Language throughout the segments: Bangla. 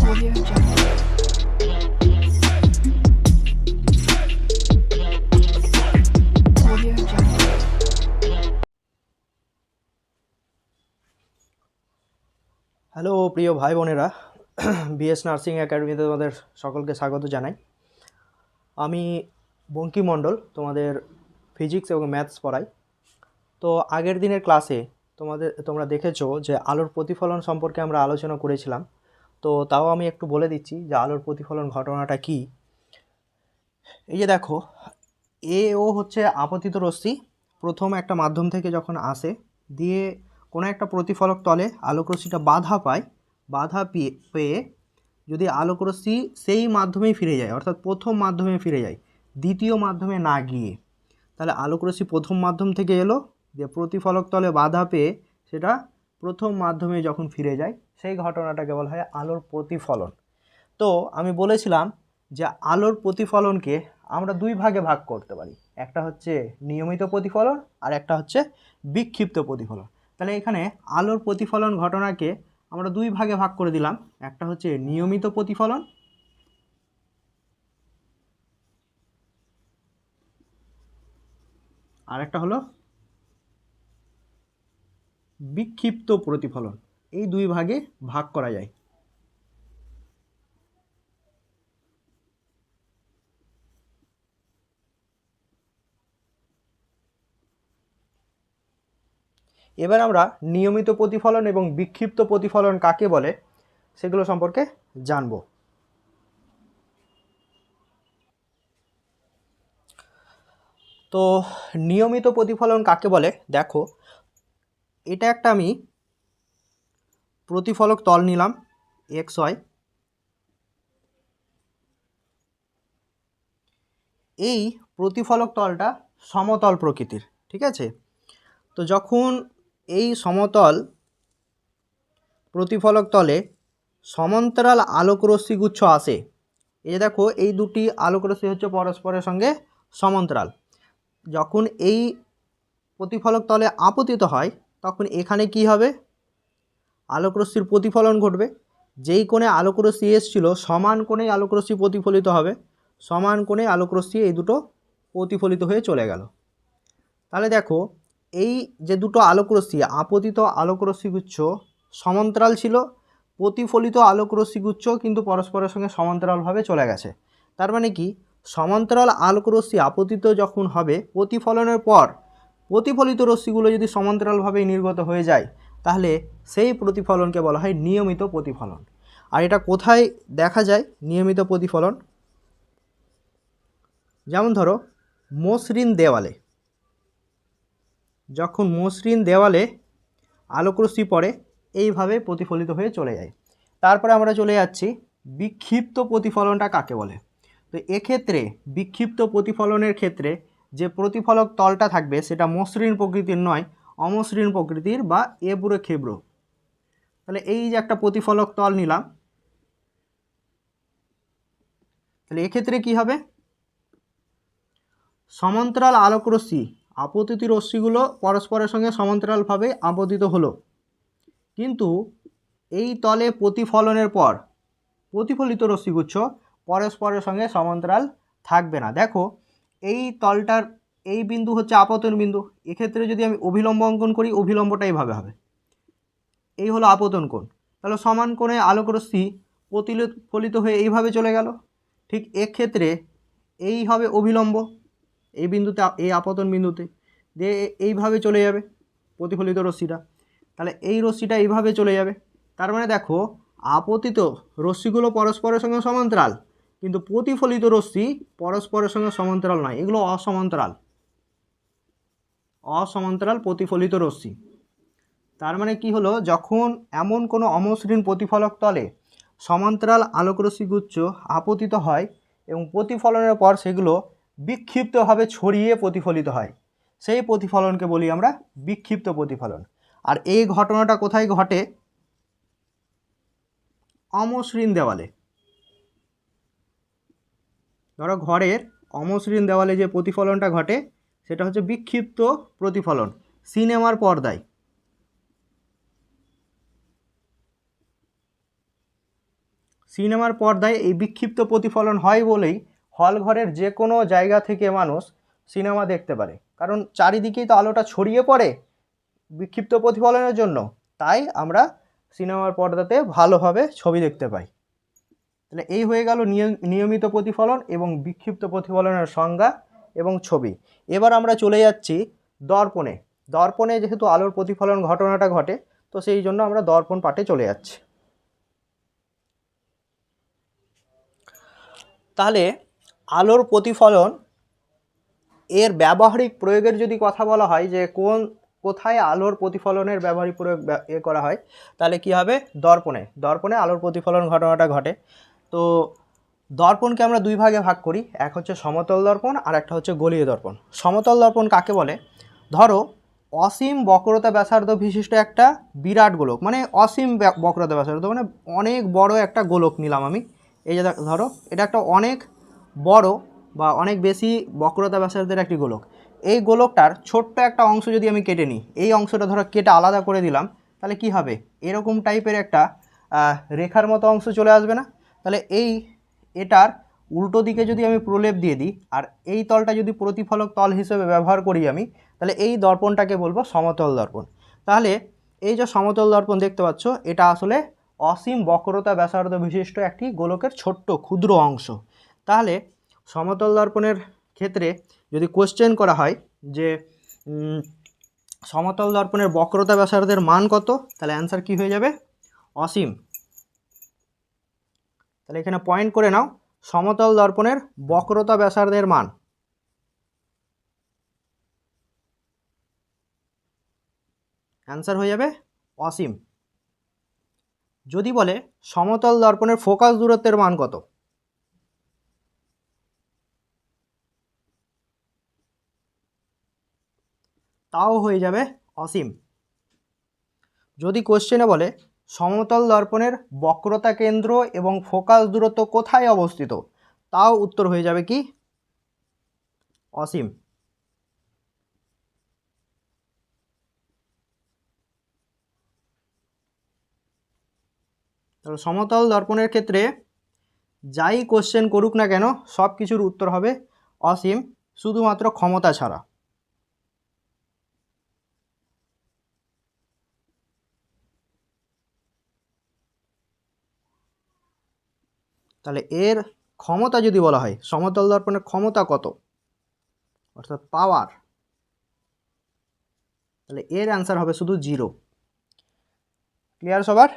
Audio Jungle. Audio Jungle. Hello প্রিয় ভাই বোনেরা, বিএস নার্সিং একাডেমিতে তোমাদের সকলকে স্বাগত জানাই। আমি বঙ্কিম মণ্ডল, তোমাদের ফিজিক্স এবং ম্যাথস পড়াই। তো আগের দিনের ক্লাসে তোমরা দেখেছো যে আলোর প্রতিফলন সম্পর্কে আমরা আলোচনা করেছিলাম। তো তাও আমি একটু বলে দিচ্ছি যে আলোর প্রতিফলন ঘটনাটা কি। এই যে দেখো, ও হচ্ছে আপতিত রশ্মি, প্রথম একটা মাধ্যম থেকে যখন আসে, দিয়ে কোনো একটা প্রতিফলক তলে আলোকরশ্মিটা বাধা পেয়ে যদি আলোকরশ্মি সেই মাধ্যমেই ফিরে যায়, অর্থাৎ প্রথম মাধ্যমে ফিরে যায়, দ্বিতীয় মাধ্যমে না গিয়ে, তাহলে আলোকরশ্মি প্রথম মাধ্যম থেকে এলো, যে প্রতিফলক তলে বাধা পেয়ে সেটা প্রথম মাধ্যমে যখন ফিরে যায়, সেই ঘটনাটাকে বলা হয় আলোর প্রতিফলন। তো আমি বলেছিলাম যে আলোর প্রতিফলনকে আমরা দুই ভাগে ভাগ করতে পারি, একটা হচ্ছে নিয়মিত প্রতিফলন আর একটা হচ্ছে বিক্ষিপ্ত প্রতিফলন। তাহলে এখানে আলোর প্রতিফলন ঘটনাকে আমরা দুই ভাগে ভাগ করে দিলাম, একটা হচ্ছে নিয়মিত প্রতিফলন আর একটা হলো বিক্ষিপ্ত প্রতিফলন। এই দুই ভাগে ভাগ করা যায়। এবার আমরা নিয়মিত প্রতিফলন এবং বিক্ষিপ্ত প্রতিফলন কাকে বলে সেগুলো সম্পর্কে জানব। তো নিয়মিত প্রতিফলন কাকে বলে, দেখো, এটা একটা আমি প্রতিফলক তল নিলাম এক্স ওয়াই। এই প্রতিফলক তলটা সমতল প্রকৃতির, ঠিক আছে। তো যখন এই সমতল প্রতিফলক তলে সমান্তরাল আলোকরশ্মিগুচ্ছ আসে, এই যে দেখো, এই দুটি আলোকরশ্মি হচ্ছে পরস্পরের সঙ্গে সমান্তরাল। যখন এই প্রতিফলক তলে আপতিত হয়, তখন এখানে কি হবে, আলোকরশ্মির প্রতিফলন ঘটবে। যেই কোণে আলোকরশ্মি এসেছিল সমান কোণেই আলোকরশ্মি প্রতিফলিত হবে, সমান কোণে আলোকরশ্মি এই দুটো প্রতিফলিত হয়ে চলে গেল। তাহলে দেখো, এই যে দুটো আলোকরশ্মি, আপতিত আলোকরশ্মিগুচ্ছ সমান্তরাল ছিল, প্রতিফলিত আলোকরশ্মিগুচ্ছ কিন্তু পরস্পরের সঙ্গে সমান্তরালভাবে চলে গেছে। তার মানে কি, সমান্তরাল আলোকরশ্মি আপতিত যখন হবে, প্রতিফলনের পর প্রতিফলিত রশ্মিগুলো যদি সমান্তরালভাবে নির্গত হয়ে যায়, তাহলে সেই প্রতিফলনকে বলা হয় নিয়মিত প্রতিফলন। আর এটা কোথায় দেখা যায় নিয়মিত প্রতিফলন? যেমন ধরো, মসৃণ দেওয়ালে, যখন মসৃণ দেওয়ালে আলোকরশ্মি পড়ে, এইভাবে প্রতিফলিত হয়ে চলে যায়। তারপরে আমরা চলে যাচ্ছি বিক্ষিপ্ত প্রতিফলনটা কাকে বলে। তো এক্ষেত্রে বিক্ষিপ্ত প্রতিফলনের ক্ষেত্রে যে প্রতিফলক তলটা থাকবে সেটা মসৃণ প্রকৃতির নয়, অমসৃণ প্রকৃতির বা এবড়ো খেবড়ো। তাহলে এই যে একটা প্রতিফলক তল নিলাম, তাহলে এক্ষেত্রে কি হবে, সমান্তরাল আলোকরশ্মি, আপতিত রশ্মিগুলো পরস্পরের সঙ্গে সমান্তরালভাবে আপতিত হলো, কিন্তু এই তলে প্রতিফলনের পর প্রতিফলিত রশ্মিগুচ্ছ পরস্পরের সঙ্গে সমান্তরাল থাকবে না। দেখো, এই তলটার এই বিন্দু হচ্ছে আপতন বিন্দু, এক্ষেত্রে যদি আমি অভিলম্ব অঙ্কন করি, অভিলম্বটা এইভাবে হবে, এই হলো আপতন কোণ। তাহলে সমান কোণে আলোকরশ্মি প্রতিফলিত হয়ে এইভাবে চলে গেল। ঠিক এক্ষেত্রে এই হবে অভিলম্ব, এই বিন্দুতে, এই আপতন বিন্দুতে দিয়ে এইভাবে চলে যাবে প্রতিফলিত রশ্মিটা। তাহলে এই রশ্মিটা এইভাবে চলে যাবে। তার মানে দেখো, আপতিত রশ্মিগুলো পরস্পরের সঙ্গে সমান্তরাল, কিন্তু প্রতিফলিত রশ্মি পরস্পরের সঙ্গে সমান্তরাল নয়, এগুলো অসমান্তরাল প্রতিফলিত রশ্মি। তার মানে কি হলো, যখন এমন কোনো অমসৃণ প্রতিফলক তলে সমান্তরাল আলোকরশ্মিগুচ্ছ আপতিত হয় এবং প্রতিফলনের পর সেগুলো বিক্ষিপ্তভাবে ছড়িয়ে প্রতিফলিত হয়, সেই প্রতিফলনকে বলি আমরা বিক্ষিপ্ত প্রতিফলন। আর এই ঘটনাটা কোথায় ঘটে? অমসৃণ দেওয়ালে। ধরো ঘরের অমসৃণ দেওয়ালে যে প্রতিফলনটা ঘটে সেটা হচ্ছে বিক্ষিপ্ত প্রতিফলন। সিনেমার পর্দায়, সিনেমার পর্দায় এই বিক্ষিপ্ত প্রতিফলন হয় বলেই হল ঘরের যে কোনো জায়গা থেকে মানুষ সিনেমা দেখতে পারে, কারণ চারিদিকেই তো আলোটা ছড়িয়ে পড়ে বিক্ষিপ্ত প্রতিফলনের জন্য, তাই আমরা সিনেমার পর্দাতে ভালোভাবে ছবি দেখতে পাই। তাহলে এই হয়ে গেল নিয়মিত প্রতিফলন এবং বিক্ষিপ্ত প্রতিফলনের সংজ্ঞা এবং ছবি। এবার আমরা চলে যাচ্ছি দর্পণে। দর্পণে যেহেতু আলোর প্রতিফলন ঘটনাটা ঘটে, তো সেই জন্য আমরা দর্পণ পাঠে চলে যাচ্ছি। তাহলে আলোর প্রতিফলন এর ব্যবহারিক প্রয়োগের যদি কথা বলা হয় যে কোথায় আলোর প্রতিফলনের ব্যবহারিক প্রয়োগ করা হয়, তাহলে কি হবে? দর্পণে আলোর প্রতিফলন ঘটনাটা ঘটে। তো দর্পণকে আমরা দুই ভাগে ভাগ করি, এক হচ্ছে সমতল দর্পণ আর একটা হচ্ছে গলীয় দর্পণ। সমতল দর্পণ কাকে বলে? ধরো অসীম বক্রতা ব্যাসার্ধ বিশিষ্ট একটা বিরাট গোলক, মানে অসীম বক্রতা ব্যাসার্ধ মানে অনেক বড় একটা গোলক নিলাম আমি। এই যে ধরো এটা একটা অনেক বড় বা অনেক বেশি বক্রতা ব্যাসার্ধের একটি গোলক। এই গোলকটার ছোট্ট একটা অংশ যদি আমি কেটে নিই, এই অংশটা ধরো কেটে আলাদা করে দিলাম, তাহলে কি হবে? এরকম টাইপের একটা রেখার মতো অংশ চলে আসবে না? তাহলে এটার উল্টো দিকে যদি আমি প্রলেপ দিয়ে দিই আর এই তলটা যদি প্রতিফলক তল হিসেবে ব্যবহার করি আমি, তাহলে এই দর্পণটাকে বলবো সমতল দর্পণ। তাহলে এই যে সমতল দর্পণ দেখতে পাচ্ছ, এটা আসলে অসীম বক্রতা ব্যাসার্ধ বিশিষ্ট একটি গোলকের ছোট্ট ক্ষুদ্র অংশ। তাহলে সমতল দর্পণের ক্ষেত্রে যদি কোশ্চেন করা হয় যে সমতল দর্পণের বক্রতা ব্যাসার্ধের মান কত, তাহলে অ্যান্সার কি হয়ে যাবে? অসীম। তাহলে এখানে পয়েন্ট করে নাও, সমতল দর্পণের বক্রতা ব্যাসার্ধের মান অ্যান্সার হয়ে যাবে অসীম। যদি বলে সমতল দর্পণের ফোকাস দূরত্বের মান কত, তাও হয়ে যাবে অসীম। যদি কোশ্চেনে বলে সমতল দর্পণের বক্রতা কেন্দ্র এবং ফোকাস দূরত্ব কোথায় অবস্থিত, তাও উত্তর হয়ে যাবে কি? অসীম। তাহলে সমতল দর্পণের ক্ষেত্রে যাই কোশ্চেন করুক না কেন সব কিছুর উত্তর হবে অসীম, শুধুমাত্র ক্ষমতা ছাড়া। তাহলে এর ক্ষমতা যদি বলা হয় সমতল দর্পণের ক্ষমতা কত, অর্থাৎ পাওয়ার, তাহলে এর অ্যান্সার হবে শুধু 0। ক্লিয়ার সবার?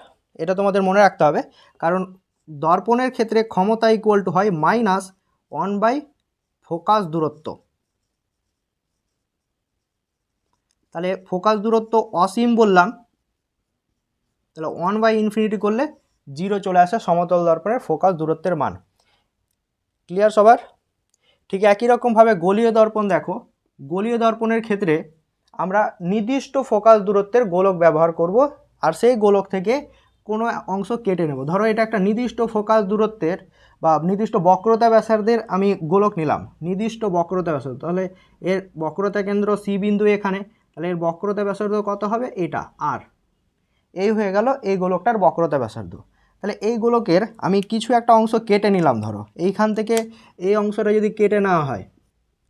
এটা তোমাদের মনে রাখতে হবে, কারণ দর্পণের ক্ষেত্রে ক্ষমতা ইকুয়াল টু হয় -1/, ফোকাস দূরত্ব। তাহলে ফোকাস দূরত্ব অসীম বললাম, তাহলে 1/∞ করলে 0 চলে আসে সমতল দর্পণের ফোকাস দূরত্বের মান। ক্লিয়ার সবার? ঠিক একই রকমভাবে গলীয় দর্পণ দেখো, গলীয় দর্পণের ক্ষেত্রে আমরা নির্দিষ্ট ফোকাস দূরত্বের গোলক ব্যবহার করব, আর সেই গোলক থেকে কোনো অংশ কেটে নেব। ধরো এটা একটা নির্দিষ্ট ফোকাস দূরত্বের বা নির্দিষ্ট বক্রতা ব্যাসার্ধের আমি গোলক নিলাম, নির্দিষ্ট বক্রতা ব্যাসার্ধ, তাহলে এর বক্রতা কেন্দ্র সি বিন্দু এখানে, তাহলে এর বক্রতা ব্যাসার্ধ কত হবে? এটা আর। এই হয়ে গেল এই গোলকটার বক্রতা ব্যাসার্ধ। তাহলে এই গোলকের আমি কিছু একটা অংশ কেটে নিলাম, ধরো এইখান থেকে এই অংশটা যদি কেটে নেওয়া হয়,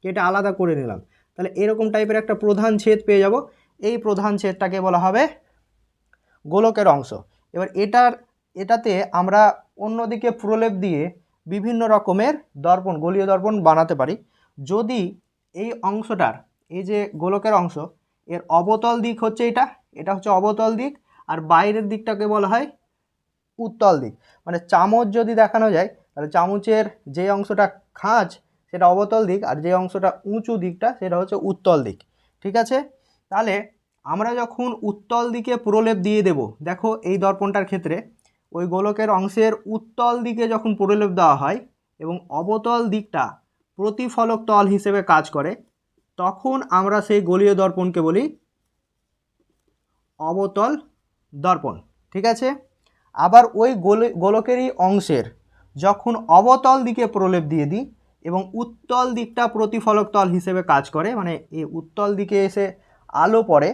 কেটে আলাদা করে নিলাম, তাহলে এরকম টাইপের একটা প্রধান ছেদ পেয়ে যাব। এই প্রধান ছেদটাকে বলা হবে গোলকের অংশ। এবার এটাতে আমরা অন্যদিকে প্রলেপ দিয়ে বিভিন্ন রকমের দর্পণ, গলীয় দর্পণ বানাতে পারি। যদি এই অংশটার, এই যে গোলকের অংশ, এর অবতল দিক হচ্ছে এটা হচ্ছে অবতল দিক, আর বাইরের দিকটাকে বলা হয় উত্তল দিক। মানে চামচ যদি দেখানো যায়, তাহলে চামচের যে অংশটা খাঁজ সেটা অবতল দিক, আর যে অংশটা উঁচু দিকটা সেটা হচ্ছে উত্তল দিক। ঠিক আছে? তাহলে আমরা যখন উত্তল দিকে প্রলেপ দিয়ে দেব, দেখো এই দর্পণটার ক্ষেত্রে ওই গোলকের অংশের উত্তল দিকে যখন প্রলেপ দেওয়া হয় এবং অবতল দিকটা প্রতিফলক তল হিসেবে কাজ করে, তখন আমরা সেই গলীয় দর্পণকে বলি অবতল দর্পণ। ঠিক আছে? আবার ওই গোলকেরই অংশের যখন অবতল দিকে প্রলেপ দিয়ে দিই এবং উত্তল দিকটা প্রতিফলক তল হিসেবে কাজ করে, মানে এই উত্তল দিকে এসে আলো পড়ে,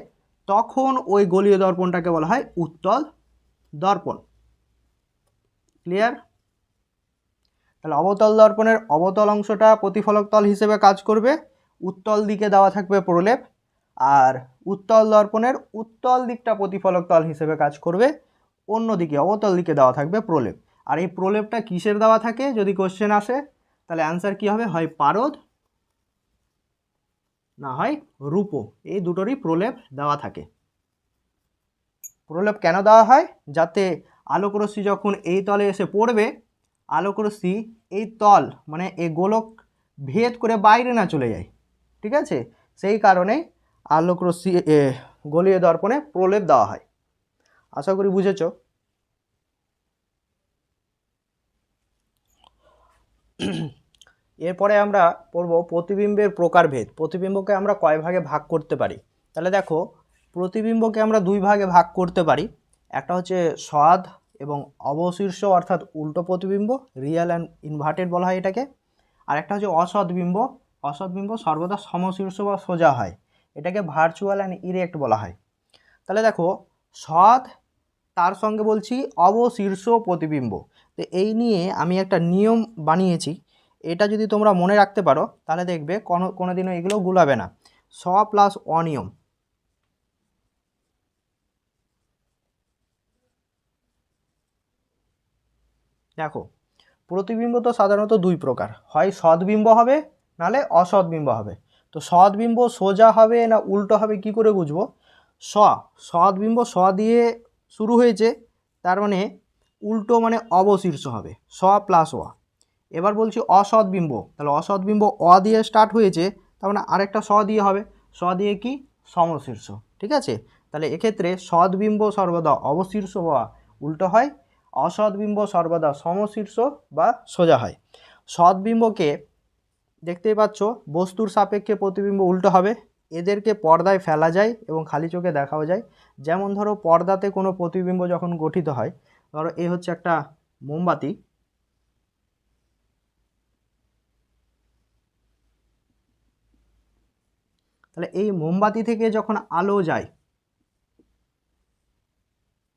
তখন ওই গলীয় দর্পণটাকে বলা হয় উত্তল দর্পণ। ক্লিয়ার? তাহলে অবতল দর্পণের অবতল অংশটা প্রতিফলক তল হিসেবে কাজ করবে, উত্তল দিকে দেওয়া থাকবে প্রলেপ, আর উত্তল দর্পণের উত্তল দিকটা প্রতিফলক তল হিসেবে কাজ করবে, অন্যদিকে অবতল দিকে দেওয়া থাকবে প্রলেপ। আর এই প্রলেপটা কিসের দেওয়া থাকে যদি কোশ্চেন আসে, তাহলে অ্যান্সার কী হবে, হয় পারদ না হয় রূপো, এই দুটোরই প্রলেপ দেওয়া থাকে। প্রলেপ কেন দেওয়া হয়, যাতে আলোকরশ্মি যখন এই তলে এসে পড়বে, আলোকরশ্মি এই তল মানে এই গোলক ভেদ করে বাইরে না চলে যায়, ঠিক আছে, সেই কারণেই আলোকরশ্মি গলীয় দর্পণে প্রলেপ দেওয়া হয়। আশা করি বুঝেছ। এরপরে আমরা পড়ব প্রতিবিম্বের প্রকারভেদ। প্রতিবিম্বকে আমরা কয় ভাগে ভাগ করতে পারি। তাহলে দেখো, প্রতিবিম্বকে আমরা দুই ভাগে ভাগ করতে পারি। একটা হচ্ছে সৎ এবং অবশীর্ষ অর্থাৎ উল্টো প্রতিবিম্ব, রিয়েল অ্যান্ড ইনভার্টেড বলা হয় এটাকে। আর একটা হচ্ছে অসৎ বিম্ব। অসৎ বিম্ব সর্বদা সমশীর্ষ বা সোজা হয়, এটাকে ভার্চুয়াল অ্যান্ড ইরেক্ট বলা হয়। তাহলে দেখো, সৎ তার সঙ্গে বলছি অবশীর্ষ প্রতিবিম্ব। তো এই নিয়ে আমি একটা নিয়ম বানিয়েছি, এটা যদি তোমরা মনে রাখতে পারো তাহলে দেখবে কোনোদিনও এগুলো গুলাবে না। স প্লাস অনিয়ম। দেখো, প্রতিবিম্ব তো সাধারণত দুই প্রকার, হয় সদ্বিম্ব হবে নাহলে অসৎবিম্ব হবে। তো সদ্বিম্ব সোজা হবে না উল্টো হবে কি করে বুঝবো? সদ্বিম্ব স দিয়ে শুরু হয়েছে, তার মানে উল্টো মানে অবশীর্ষ হবে, স প্লাস অ। এবার বলছি অসৎবিম্ব, তাহলে অসৎবিম্ব অ দিয়ে স্টার্ট হয়েছে, তার মানে আরেকটা স দিয়ে হবে, স দিয়ে কি সমশীর্ষ, ঠিক আছে। তাহলে এক্ষেত্রে সদ্বিম্ব সর্বদা অবশীর্ষ বা উল্টো হয়, অসৎবিম্ব সর্বদা সমশীর্ষ বা সোজা হয়। সদ্বিম্বকে দেখতেই পাচ্ছ, বস্তুর সাপেক্ষে প্রতিবিম্ব উল্টো হবে, এদেরকে পর্দায় ফেলা যায় এবং খালি চোখে দেখাও যায়। যেমন ধরো, পর্দাতে কোনো প্রতিবিম্ব যখন গঠিত হয়, ধরো এই হচ্ছে একটা মোমবাতি, তাহলে এই মোমবাতি থেকে যখন আলো যায়,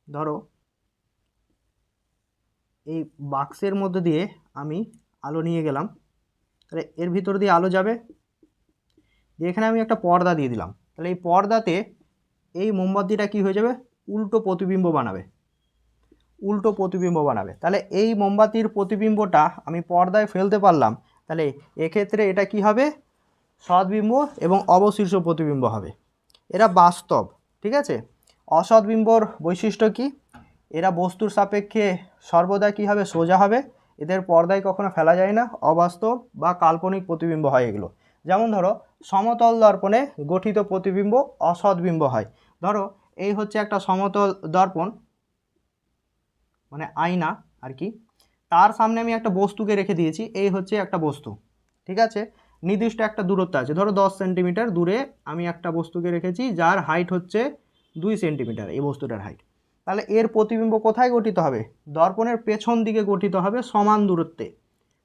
ধরো এই বাক্সের মধ্যে দিয়ে আমি আলো নিয়ে গেলাম, তাহলে এর ভিতর দিয়ে আলো যাবে, দিয়ে এখানে আমি একটা পর্দা দিয়ে দিলাম, তাহলে এই পর্দাতে এই মোমবাতিটা কি হয়ে যাবে, উল্টো প্রতিবিম্ব বানাবে, উল্টো প্রতিবিম্ব বানাবে। তাহলে এই মোমবাতির প্রতিবিম্বটা আমি পর্দায় ফেলতে পারলাম, তাহলে এক্ষেত্রে এটা কি হবে, সদ্বিম্ব এবং অবশীর্ষ প্রতিবিম্ব হবে। এরা বাস্তব, ঠিক আছে। অসৎবিম্বর বৈশিষ্ট্য কি, এরা বস্তুর সাপেক্ষে সর্বদা কী হবে, সোজা হবে, এদের পর্দায় কখনো ফেলা যায় না, অবাস্তব বা কাল্পনিক প্রতিবিম্ব হয় এগুলো। যেমন ধরো, সমতল দর্পণে গঠিত প্রতিবিম্ব অসৎবিম্ব হয়। ধরো এই হচ্ছে একটা সমতল দর্পণ মানে আয়না আর কি, তার সামনে আমি একটা বস্তুকে রেখে দিয়েছি, এই হচ্ছে একটা বস্তু, ঠিক আছে, নির্দিষ্ট একটা দূরত্ব আছে, ধরো 10 সেন্টিমিটার দূরে আমি একটা বস্তুকে রেখেছি যার হাইট হচ্ছে 2 সেন্টিমিটার, এই বস্তুটার হাইট। তাহলে এর প্রতিবিম্ব কোথায় গঠিত হবে, দর্পণের পেছন দিকে গঠিত হবে সমান দূরত্বে।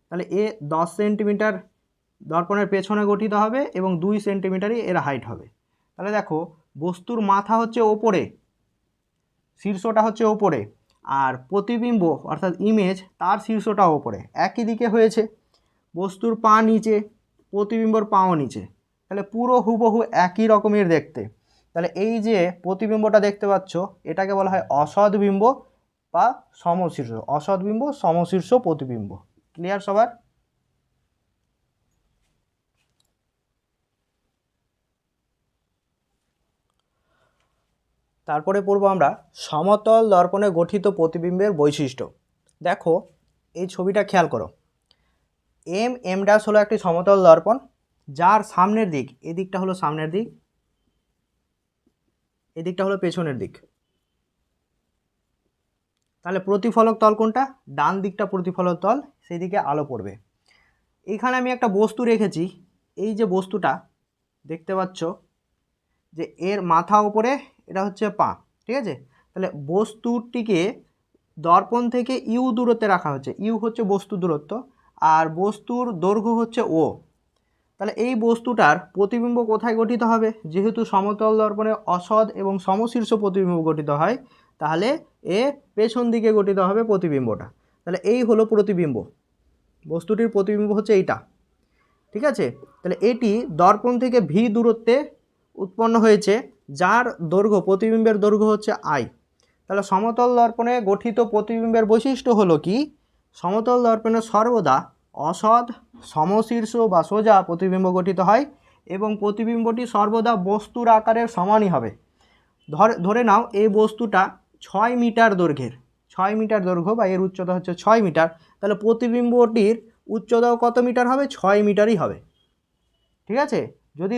তাহলে এ 10 সেন্টিমিটার দর্পণের পেছনে গঠিত হবে এবং 2 সেন্টিমিটারই এর হাইট হবে। তাহলে দেখো, বস্তুর মাথা হচ্ছে ওপরে, শীর্ষটা হচ্ছে ওপরে, আর প্রতিবিম্ব অর্থাৎ ইমেজ তার শীর্ষটা ওপরে, একই দিকে হয়েছে। বস্তুর পা নিচে, প্রতিবিম্বর পাও নিচে, তাহলে পুরো হুবহু একই রকমের দেখতে। তাহলে এই যে প্রতিবিম্বটা দেখতে পাচ্ছ, এটাকে বলা হয় অসৎবিম্ব বা সমশীর্ষ, অসৎবিম্ব সমশীর্ষ প্রতিবিম্ব। ক্লিয়ার সবার? তারপরে পড়বো আমরা সমতল দর্পণে গঠিত প্রতিবিম্বের বৈশিষ্ট্য। দেখো, এই ছবিটা খেয়াল করো, এম ড্যাশ হলো একটি সমতল দর্পণ, যার সামনের দিক, এদিকটা হলো সামনের দিক, এদিকটা হলো পেছনের দিক। তাহলে প্রতিফলক তল কোনটা, ডান দিকটা প্রতিফলক তল, সেই দিকে আলো পড়বে। এইখানে আমি একটা বস্তু রেখেছি, এই যে বস্তুটা দেখতে পাচ্ছ যে এর মাথা উপরে, এটা হচ্ছে পা, ঠিক আছে। তাহলে বস্তুটিকে দর্পণ থেকে ইউ দূরত্বে রাখা হচ্ছে, ইউ হচ্ছে বস্তু দূরত্ব, আর বস্তুর দৈর্ঘ্য হচ্ছে ও। তাহলে এই বস্তুটার প্রতিবিম্ব কোথায় গঠিত হবে, যেহেতু সমতল দর্পণে অসৎ এবং সমশীর্ষ প্রতিবিম্ব গঠিত হয়, তাহলে এ পেছন দিকে গঠিত হবে প্রতিবিম্বটা। তাহলে এই হলো প্রতিবিম্ব, বস্তুটির প্রতিবিম্ব হচ্ছে এইটা, ঠিক আছে। তাহলে এটি দর্পণ থেকে ভি দূরত্বে উৎপন্ন হয়েছে, যার দৈর্ঘ্য, প্রতিবিম্বের দৈর্ঘ্য হচ্ছে আই। তাহলে সমতল দর্পণে গঠিত প্রতিবিম্বের বৈশিষ্ট্য হলো কি, সমতল দর্পণে সর্বদা অসৎ, সমশীর্ষ বা সোজা প্রতিবিম্ব গঠিত হয় এবং প্রতিবিম্বটি সর্বদা বস্তুর আকারের সমানই হবে। ধরে নাও এই বস্তুটা 6 মিটার দৈর্ঘ্যের, 6 মিটার দৈর্ঘ্য বা এর উচ্চতা হচ্ছে 6 মিটার, তাহলে প্রতিবিম্বটির উচ্চতাও কত মিটার হবে? 6 মিটারই হবে, ঠিক আছে। যদি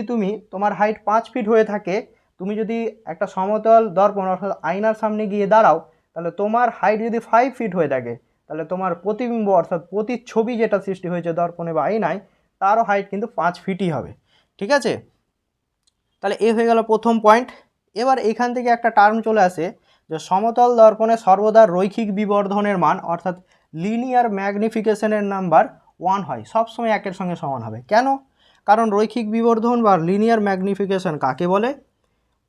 তোমার হাইট 5 ফিট হয়ে থাকে, তুমি যদি একটা সমতল দর্পণ অর্থাৎ আয়নার সামনে গিয়ে দাঁড়াও, তাহলে তোমার হাইট যদি 5 ফিট হয়ে থাকে, তাহলে তোমার প্রতিবিম্ব অর্থাৎ প্রতিচ্ছবি যেটা সৃষ্টি হয়েছে দর্পণে বা আয়নায়, তারও হাইট কিন্তু 5 ফিটই হবে, ঠিক আছে। তাহলে এ হয়ে গেল প্রথম পয়েন্ট। এবার এখান থেকে একটা টার্ম চলে আসে যে সমতল দর্পণে সর্বদা রৈখিক বিবর্ধনের মান অর্থাৎ লিনিয়ার ম্যাগনিফিকেশনের নাম্বার 1 হয়, সবসময় একের সঙ্গে সমান হবে। কেন? কারণ রৈখিক বিবর্ধন বা লিনিয়ার ম্যাগনিফিকেশন কাকে বলে?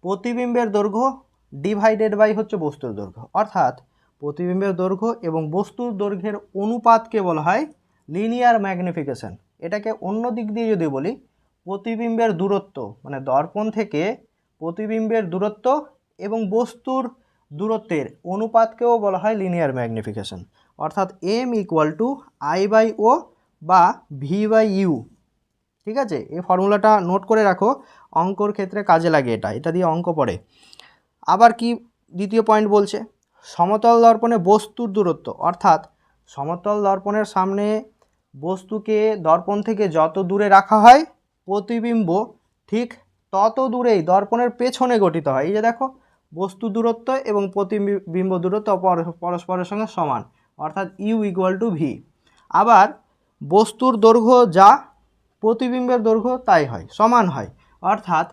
প্রতিবিম্বের দৈর্ঘ্য ডিভাইডেড বাই হচ্ছে বস্তুর দৈর্ঘ্য, অর্থাৎ প্রতিবিম্বের দৈর্ঘ্য এবং বস্তুর দৈর্ঘ্যের অনুপাতকে বলা হয় লিনিয়ার ম্যাগনিফিকেশন। এটাকে অন্য দিক দিয়ে যদি বলি, প্রতিবিম্বের দূরত্ব মানে দর্পণ থেকে প্রতিবিম্বের দূরত্ব এবং বস্তুর দূরত্বের অনুপাতকেও বলা হয় লিনিয়ার ম্যাগনিফিকেশন, অর্থাৎ M equal to I by O বা ভি বাই ইউ, ঠিক আছে। এই ফর্মুলাটা নোট করে রাখো, অঙ্কর ক্ষেত্রে কাজে লাগে, এটা দিয়ে অঙ্ক পড়ে। আবার কি দ্বিতীয় পয়েন্ট বলছে, সমতল দর্পণে বস্তুর দূরত্ব, অর্থাৎ সমতল দর্পণের সামনে বস্তুকে দর্পণ থেকে যত দূরে রাখা হয়, প্রতিবিম্ব ঠিক তত দূরেই দর্পণের পেছনে গঠিত হয়। এই যে দেখো, বস্তু দূরত্ব এবং প্রতিবিম্ব দূরত্ব পরস্পরের সঙ্গে সমান, অর্থাৎ ইউ ইকুয়াল টু ভি। আবার বস্তুর দৈর্ঘ্য যা প্রতিবিম্বের দৈর্ঘ্য তাই হয়, সমান হয়, অর্থাৎ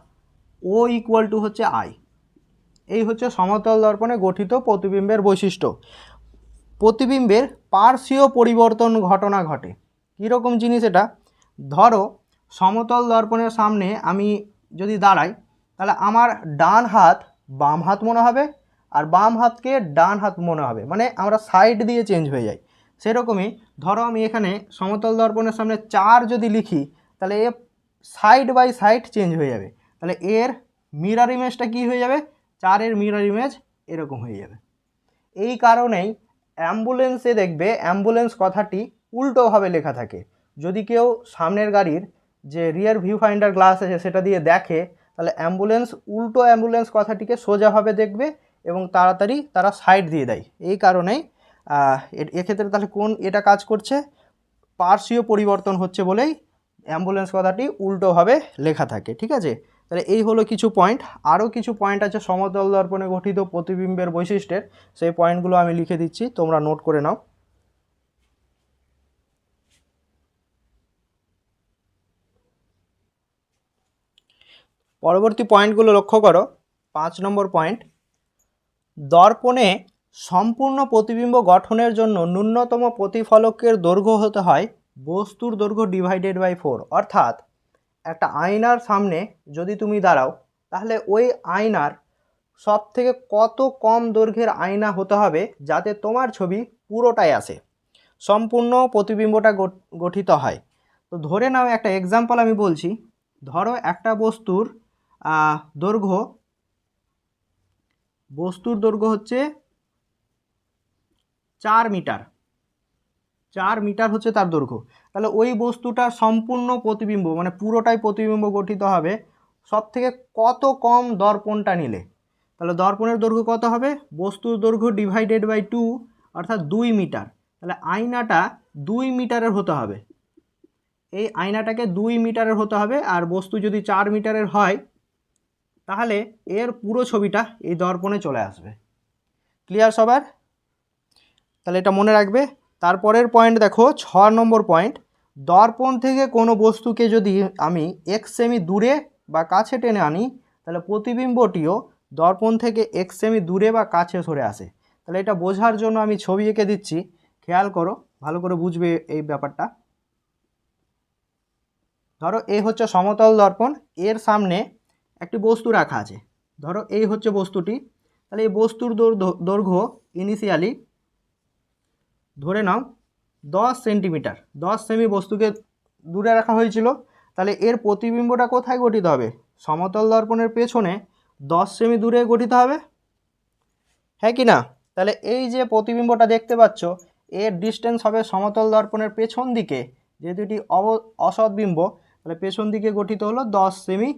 ও ইকুয়াল টু হচ্ছে আই। এই হচ্ছে সমতল দর্পণে গঠিত প্রতিবিম্বের বৈশিষ্ট্য। প্রতিবিম্বের পার্শ্বীয় পরিবর্তন ঘটনা ঘটে। কীরকম জিনিস এটা? ধরো সমতল দর্পণের সামনে আমি যদি দাঁড়াই, তাহলে আমার ডান হাত বাম হাত মনে হবে আর বাম হাতকে ডান হাত মনে হবে, মানে আমরা সাইড দিয়ে চেঞ্জ হয়ে যাই। সেরকমই ধরো আমি এখানে সমতল দর্পণের সামনে 4 যদি লিখি, তাহলে এ সাইড বাই সাইড চেঞ্জ হয়ে যাবে। তাহলে এর মিরর ইমেজটা কী হয়ে যাবে? 4-এর মিরর ইমেজ এরকম হয়ে যাবে। এই কারণেই অ্যাম্বুলেন্সে দেখবে অ্যাম্বুলেন্স কথাটি উল্টোভাবে লেখা থাকে। যদি কেউ সামনের গাড়ির যে রিয়ার ভিউ ফাইন্ডার গ্লাস আছে সেটা দিয়ে দেখে, তাহলে অ্যাম্বুলেন্স উল্টো অ্যাম্বুলেন্স কথাটিকে সোজাভাবে দেখবে এবং তাড়াতাড়ি তারা সাইড দিয়ে দেয়। এই কারণেই এক্ষেত্রে তাহলে কোন এটা কাজ করছে? পার্শ্বীয় পরিবর্তন হচ্ছে বলেই অ্যাম্বুলেন্স কথাটি উল্টোভাবে লেখা থাকে, ঠিক আছে। তাহলে এই হলো কিছু পয়েন্ট। আরও কিছু পয়েন্ট আছে সমতল দর্পণে গঠিত প্রতিবিম্বের বৈশিষ্ট্যের, সেই পয়েন্টগুলো আমি লিখে দিচ্ছি, তোমরা নোট করে নাও। পরবর্তী পয়েন্টগুলো লক্ষ্য করো। 5 নম্বর পয়েন্ট, দর্পণে সম্পূর্ণ প্রতিবিম্ব গঠনের জন্য ন্যূনতম প্রতিফলকের দৈর্ঘ্য হতে হয় বস্তুর দৈর্ঘ্য ডিভাইডেড বাই 4। অর্থাৎ একটা আয়নার সামনে যদি তুমি দাঁড়াও, তাহলে ওই আয়নার সব থেকে কত কম দৈর্ঘ্যের আয়না হতে হবে যাতে তোমার ছবি পুরোটাই আসে, সম্পূর্ণ প্রতিবিম্বটা গঠিত হয়। তো ধরে নাও একটা এক্সাম্পল আমি বলছি। ধরো একটা বস্তুর দৈর্ঘ্য হচ্ছে 4 মিটার, 4 মিটার হচ্ছে তার দৈর্ঘ্য। তাহলে ওই বস্তুটার সম্পূর্ণ প্রতিবিম্ব মানে পুরোটাই প্রতিবিম্ব গঠিত হবে সব থেকে কত কম দর্পণটা নিলে। তাহলে দর্পণের দৈর্ঘ্য কত হবে? বস্তুর দৈর্ঘ্য ডিভাইডেড বাই 2, অর্থাৎ 2 মিটার। তাহলে আয়নাটা 2 মিটারের হতে হবে, এই আয়নাটাকে 2 মিটারের হতে হবে। আর বস্তু যদি 4 মিটারের হয়, তাহলে এর পুরো ছবিটা এই দর্পণে চলে আসবে। ক্লিয়ার সবার? তাহলে এটা মনে রাখবে। তারপরের পয়েন্ট দেখো, 6 নম্বর পয়েন্ট, দর্পণ থেকে কোনো বস্তুকে যদি আমি 1 সেমি দূরে বা কাছে টেনে আনি, তাহলে প্রতিবিম্বটিও দর্পণ থেকে 1 সেমি দূরে বা কাছে সরে আসে। তাহলে এটা বোঝার জন্য আমি ছবি এঁকে দিচ্ছি, খেয়াল করো, ভালো করে বুঝবে এই ব্যাপারটা। ধরো এই হচ্ছে সমতল দর্পণ, এর সামনে একটি বস্তু রাখা আছে। ধরো এই হচ্ছে বস্তুটি। তাহলে এই বস্তুর দৈর্ঘ্য ইনিশিয়ালি ধরে নাও 10 সেন্টিমিটার 10 সেমি বস্তুকে দূরে রাখা হয়েছিল। তাহলে এর প্রতিবিম্বটা কোথায় গঠিত হবে? সমতল দর্পণের পেছনে 10 সেমি দূরে গঠিত হবে, হ্যাঁ কি না? তাহলে এই যে প্রতিবিম্বটা দেখতে পাচ্ছ, এর ডিস্টেন্স হবে সমতল দর্পণের পেছন দিকে, যেহেতু এটি অসৎ বিম্ব, তাহলে পেছন দিকে গঠিত হলো 10 সেমি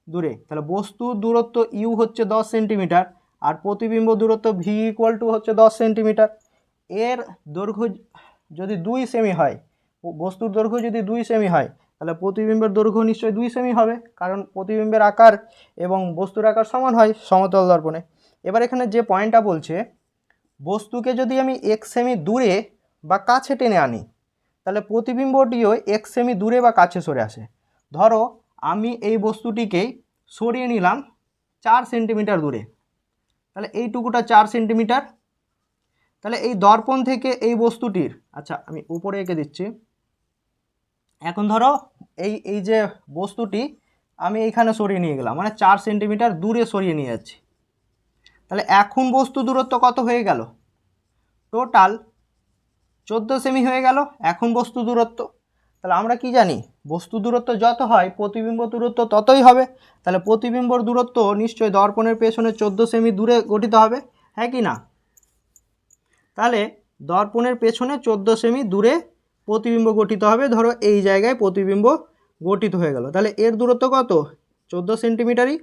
দূরে। তাহলে বস্তুর দূরত্ব ইউ হচ্ছে 10 সেন্টিমিটার, আর প্রতিবিম্ব দূরত্ব ভি ইকুয়াল টু হচ্ছে 10 সেন্টিমিটার। এর দৈর্ঘ্য যদি 2 সেমি হয়, বস্তুর দৈর্ঘ্য যদি 2 সেমি হয়, তাহলে প্রতিবিম্বের দৈর্ঘ্য নিশ্চয়ই 2 সেমি হবে, কারণ প্রতিবিম্বের আকার এবং বস্তুর আকার সমান হয় সমতল দর্পণে। এবার এখানে যে পয়েন্টটা বলছে, বস্তুকে যদি আমি 1 সেমি দূরে বা কাছে টেনে আনি, তাহলে প্রতিবিম্বটিও 1 সেমি দূরে বা কাছে সরে আসে। ধরো আমি এই বস্তুটিকেই সরিয়ে নিলাম 4 সেন্টিমিটার দূরে, তাহলে এইটুকুটা 4 সেন্টিমিটার। তাহলে এই দর্পণ থেকে এই বস্তুটির, আচ্ছা আমি উপরে এঁকে দিচ্ছি, এখন ধরো এই যে বস্তুটি আমি এইখানে সরিয়ে নিয়ে গেলাম, মানে 4 সেন্টিমিটার দূরে সরিয়ে নিয়ে যাচ্ছি। তাহলে এখন বস্তু দূরত্ব কত হয়ে গেল? টোটাল 14 সেমি হয়ে গেল এখন বস্তু দূরত্ব। তাহলে আমরা কি জানি, বস্তু দূরত্ব যত হয় প্রতিবিম্ব দূরত্ব ততই হবে। তাহলে প্রতিবিম্বর দূরত্ব নিশ্চয়ই দর্পণের পেছনে 14 সেমি দূরে গঠিত হবে, হ্যাঁ কি না? তাহলে দর্পণের পেছনে 14 সেমি দূরে প্রতিবিম্ব গঠিত হবে। ধরো এই জায়গায় প্রতিবিম্ব গঠিত হয়ে গেল, তাহলে এর দূরত্ব কত? 14 সেন্টিমিটারই।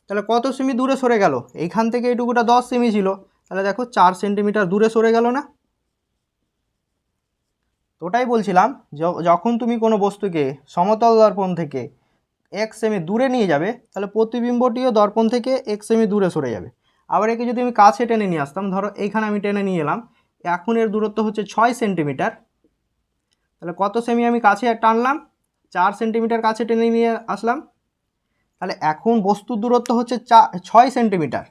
তাহলে কত সেমি দূরে সরে গেল? এইখান থেকে এইটুকুটা 10 সেমি ছিল, তাহলে দেখো 4 সেন্টিমিটার দূরে সরে গেল না? ওটাই বলছিলাম, যখন তুমি কোনো বস্তুকে সমতল দর্পণ থেকে 1 সেমি দূরে নিয়ে যাবে, তাহলে প্রতিবিম্বটিও দর্পণ থেকে 1 সেমি দূরে সরে যাবে। আবার একে যদি আমি কাছে টেনে নিয়ে আসতাম, ধরো এইখানে আমি টেনে নিয়ে এলাম, এখন এর দূরত্ব হচ্ছে 6 সেন্টিমিটার। তাহলে কত সেমি আমি কাছে টানলাম? 4 সেন্টিমিটার কাছে টেনে নিয়ে আসলাম। তাহলে এখন বস্তুর দূরত্ব হচ্ছে 6 সেন্টিমিটার।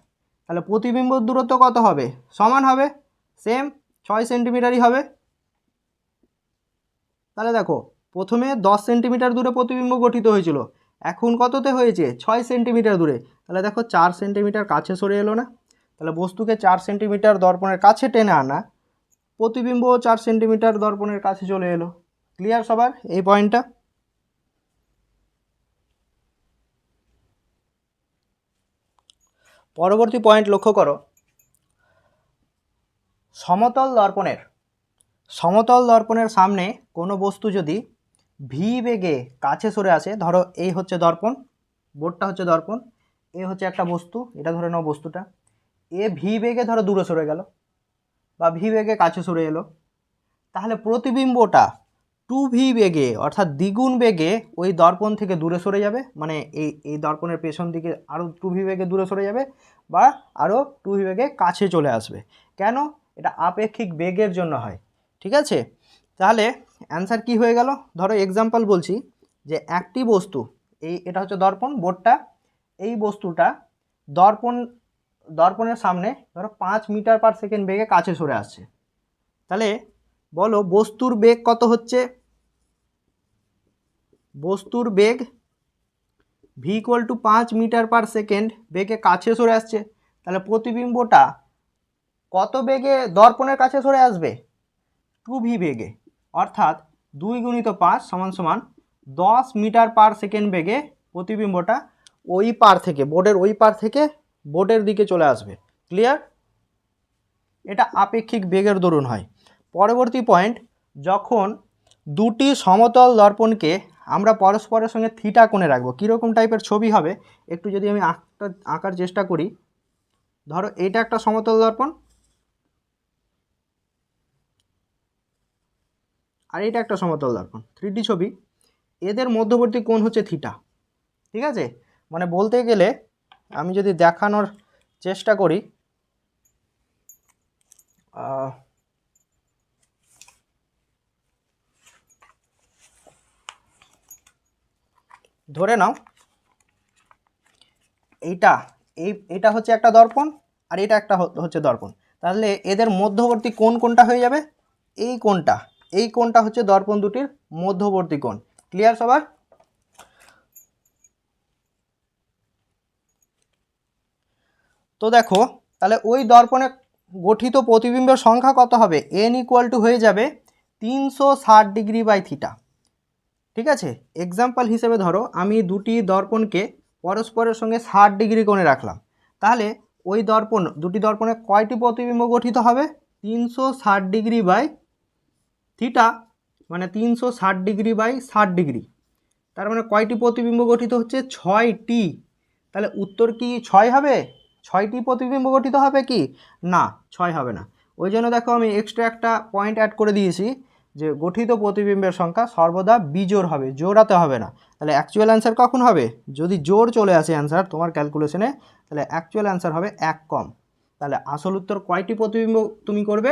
তাহলে প্রতিবিম্বর দূরত্ব কত হবে? সমান হবে, সেম 6 সেন্টিমিটারই হবে। তাহলে দেখো প্রথমে 10 সেন্টিমিটার দূরে প্রতিবিম্ব গঠিত হয়েছিল, এখন কততে হয়েছে? 6 সেন্টিমিটার দূরে। তাহলে দেখো 4 সেন্টিমিটার কাছে সরে এলো না? তাহলে বস্তুকে 4 সেন্টিমিটার দর্পণের কাছে টেনে আনা, প্রতিবিম্ব 4 সেন্টিমিটার দর্পণের কাছে চলে এলো। ক্লিয়ার সবার এই পয়েন্টটা? পরবর্তী পয়েন্ট লক্ষ্য করো, সমতল দর্পণের সামনে কোনো বস্তু যদি ভি বেগে কাছে সরে আসে, ধরো এই হচ্ছে দর্পণ, বোর্ডটা হচ্ছে দর্পণ, এ হচ্ছে একটা বস্তু, এটা ধরে নাও বস্তুটা, এ ভি বেগে ধরো দূরে সরে গেল বা ভি বেগে কাছে সরে এলো, তাহলে প্রতিবিম্বটা 2v বেগে অর্থাৎ দ্বিগুণ বেগে ওই দর্পণ থেকে দূরে সরে যাবে, মানে এই দর্পণের পেছন দিকে আরও 2v বেগে দূরে সরে যাবে বা আরও 2v বেগে কাছে চলে আসবে। কেন? এটা আপেক্ষিক বেগের জন্য হয়, ঠিক আছে? তাহলে অ্যান্সার কি হয়ে গেল? ধরো এক্সাম্পল বলছি, যে একটি বস্তু, এটা হচ্ছে দর্পণ, বোর্ডটা, এই বস্তুটা দর্পণের সামনে ধরো 5 মিটার পার সেকেন্ড বেগে কাছে সরে আসছে। তাহলে বলো বস্তুর বেগ কত হচ্ছে? বস্তুর বেগ V equal to 5 metre per second বেগে কাছে সরে আসছে। তাহলে প্রতিবিম্বটা কত বেগে দর্পণের কাছে সরে আসবে? 2v বেগে, অর্থাৎ 2 গুণিত 5 সমান সমান 10 মিটার পার সেকেন্ড বেগে প্রতিবিম্বটা ওই পার থেকে, বোর্ডের ওই পার থেকে বোর্ডের দিকে চলে আসবে। ক্লিয়ার? এটা আপেক্ষিক বেগের দরুন হয়। পরবর্তী পয়েন্ট, যখন দুটি সমতল দর্পণকে আমরা পরস্পরের সঙ্গে থিটা কোণে রাখবো, কীরকম টাইপের ছবি হবে একটু যদি আমি আঁকার চেষ্টা করি। ধরো এটা একটা সমতল দর্পণ আর এটা একটা সমতল দর্পণ, 3D ছবি, এদের মধ্যবর্তী কোণ হচ্ছে থিটা, ঠিক আছে? মানে বলতে গেলে আমি যদি দেখানোর চেষ্টা করি, ধরে নাও এইটা হচ্ছে একটা দর্পণ আর এটা একটা হচ্ছে দর্পণ, তাহলে এদের মধ্যবর্তী কোণ কোনটা হয়ে যাবে? এই কোণটা হচ্ছে দর্পণ দুটির মধ্যবর্তী কোণ। ক্লিয়ার সবার? তো দেখো তাহলে ওই দর্পণে গঠিত প্রতিবিম্বের সংখ্যা কত হবে? n ইকুয়াল টু হয়ে যাবে 360 ডিগ্রি বাই থিটা। ঠিক আছে, এক্সাম্পল হিসেবে ধরো আমি দুটি দর্পণকে পরস্পরের সঙ্গে 60 ডিগ্রি কোণে রাখলাম, তাহলে ওই দুটি দর্পণে কয়টি প্রতিবিম্ব গঠিত হবে? 360 ডিগ্রি বাই থিটা, মানে 360 ডিগ্রি বাই 60 ডিগ্রি, তার মানে কয়টি প্রতিবিম্ব গঠিত হচ্ছে? 6টি। তাহলে উত্তর কি 6 হবে? 6টি প্রতিবিম্ব গঠিত হবে কি না? 6 হবে না। ওই জন্য দেখো আমি এক্সট্রা একটা পয়েন্ট অ্যাড করে দিয়েছি যে গঠিত প্রতিবিম্বের সংখ্যা সর্বদা বিজোড় হবে, জোড়াতে হবে না। তাহলে অ্যাকচুয়াল অ্যান্সার কখন হবে? যদি জোড় চলে আসে অ্যান্সার তোমার ক্যালকুলেশনে, তাহলে অ্যাকচুয়াল অ্যান্সার হবে 1 কম। তাহলে আসল উত্তর কয়টি প্রতিবিম্ব তুমি করবে?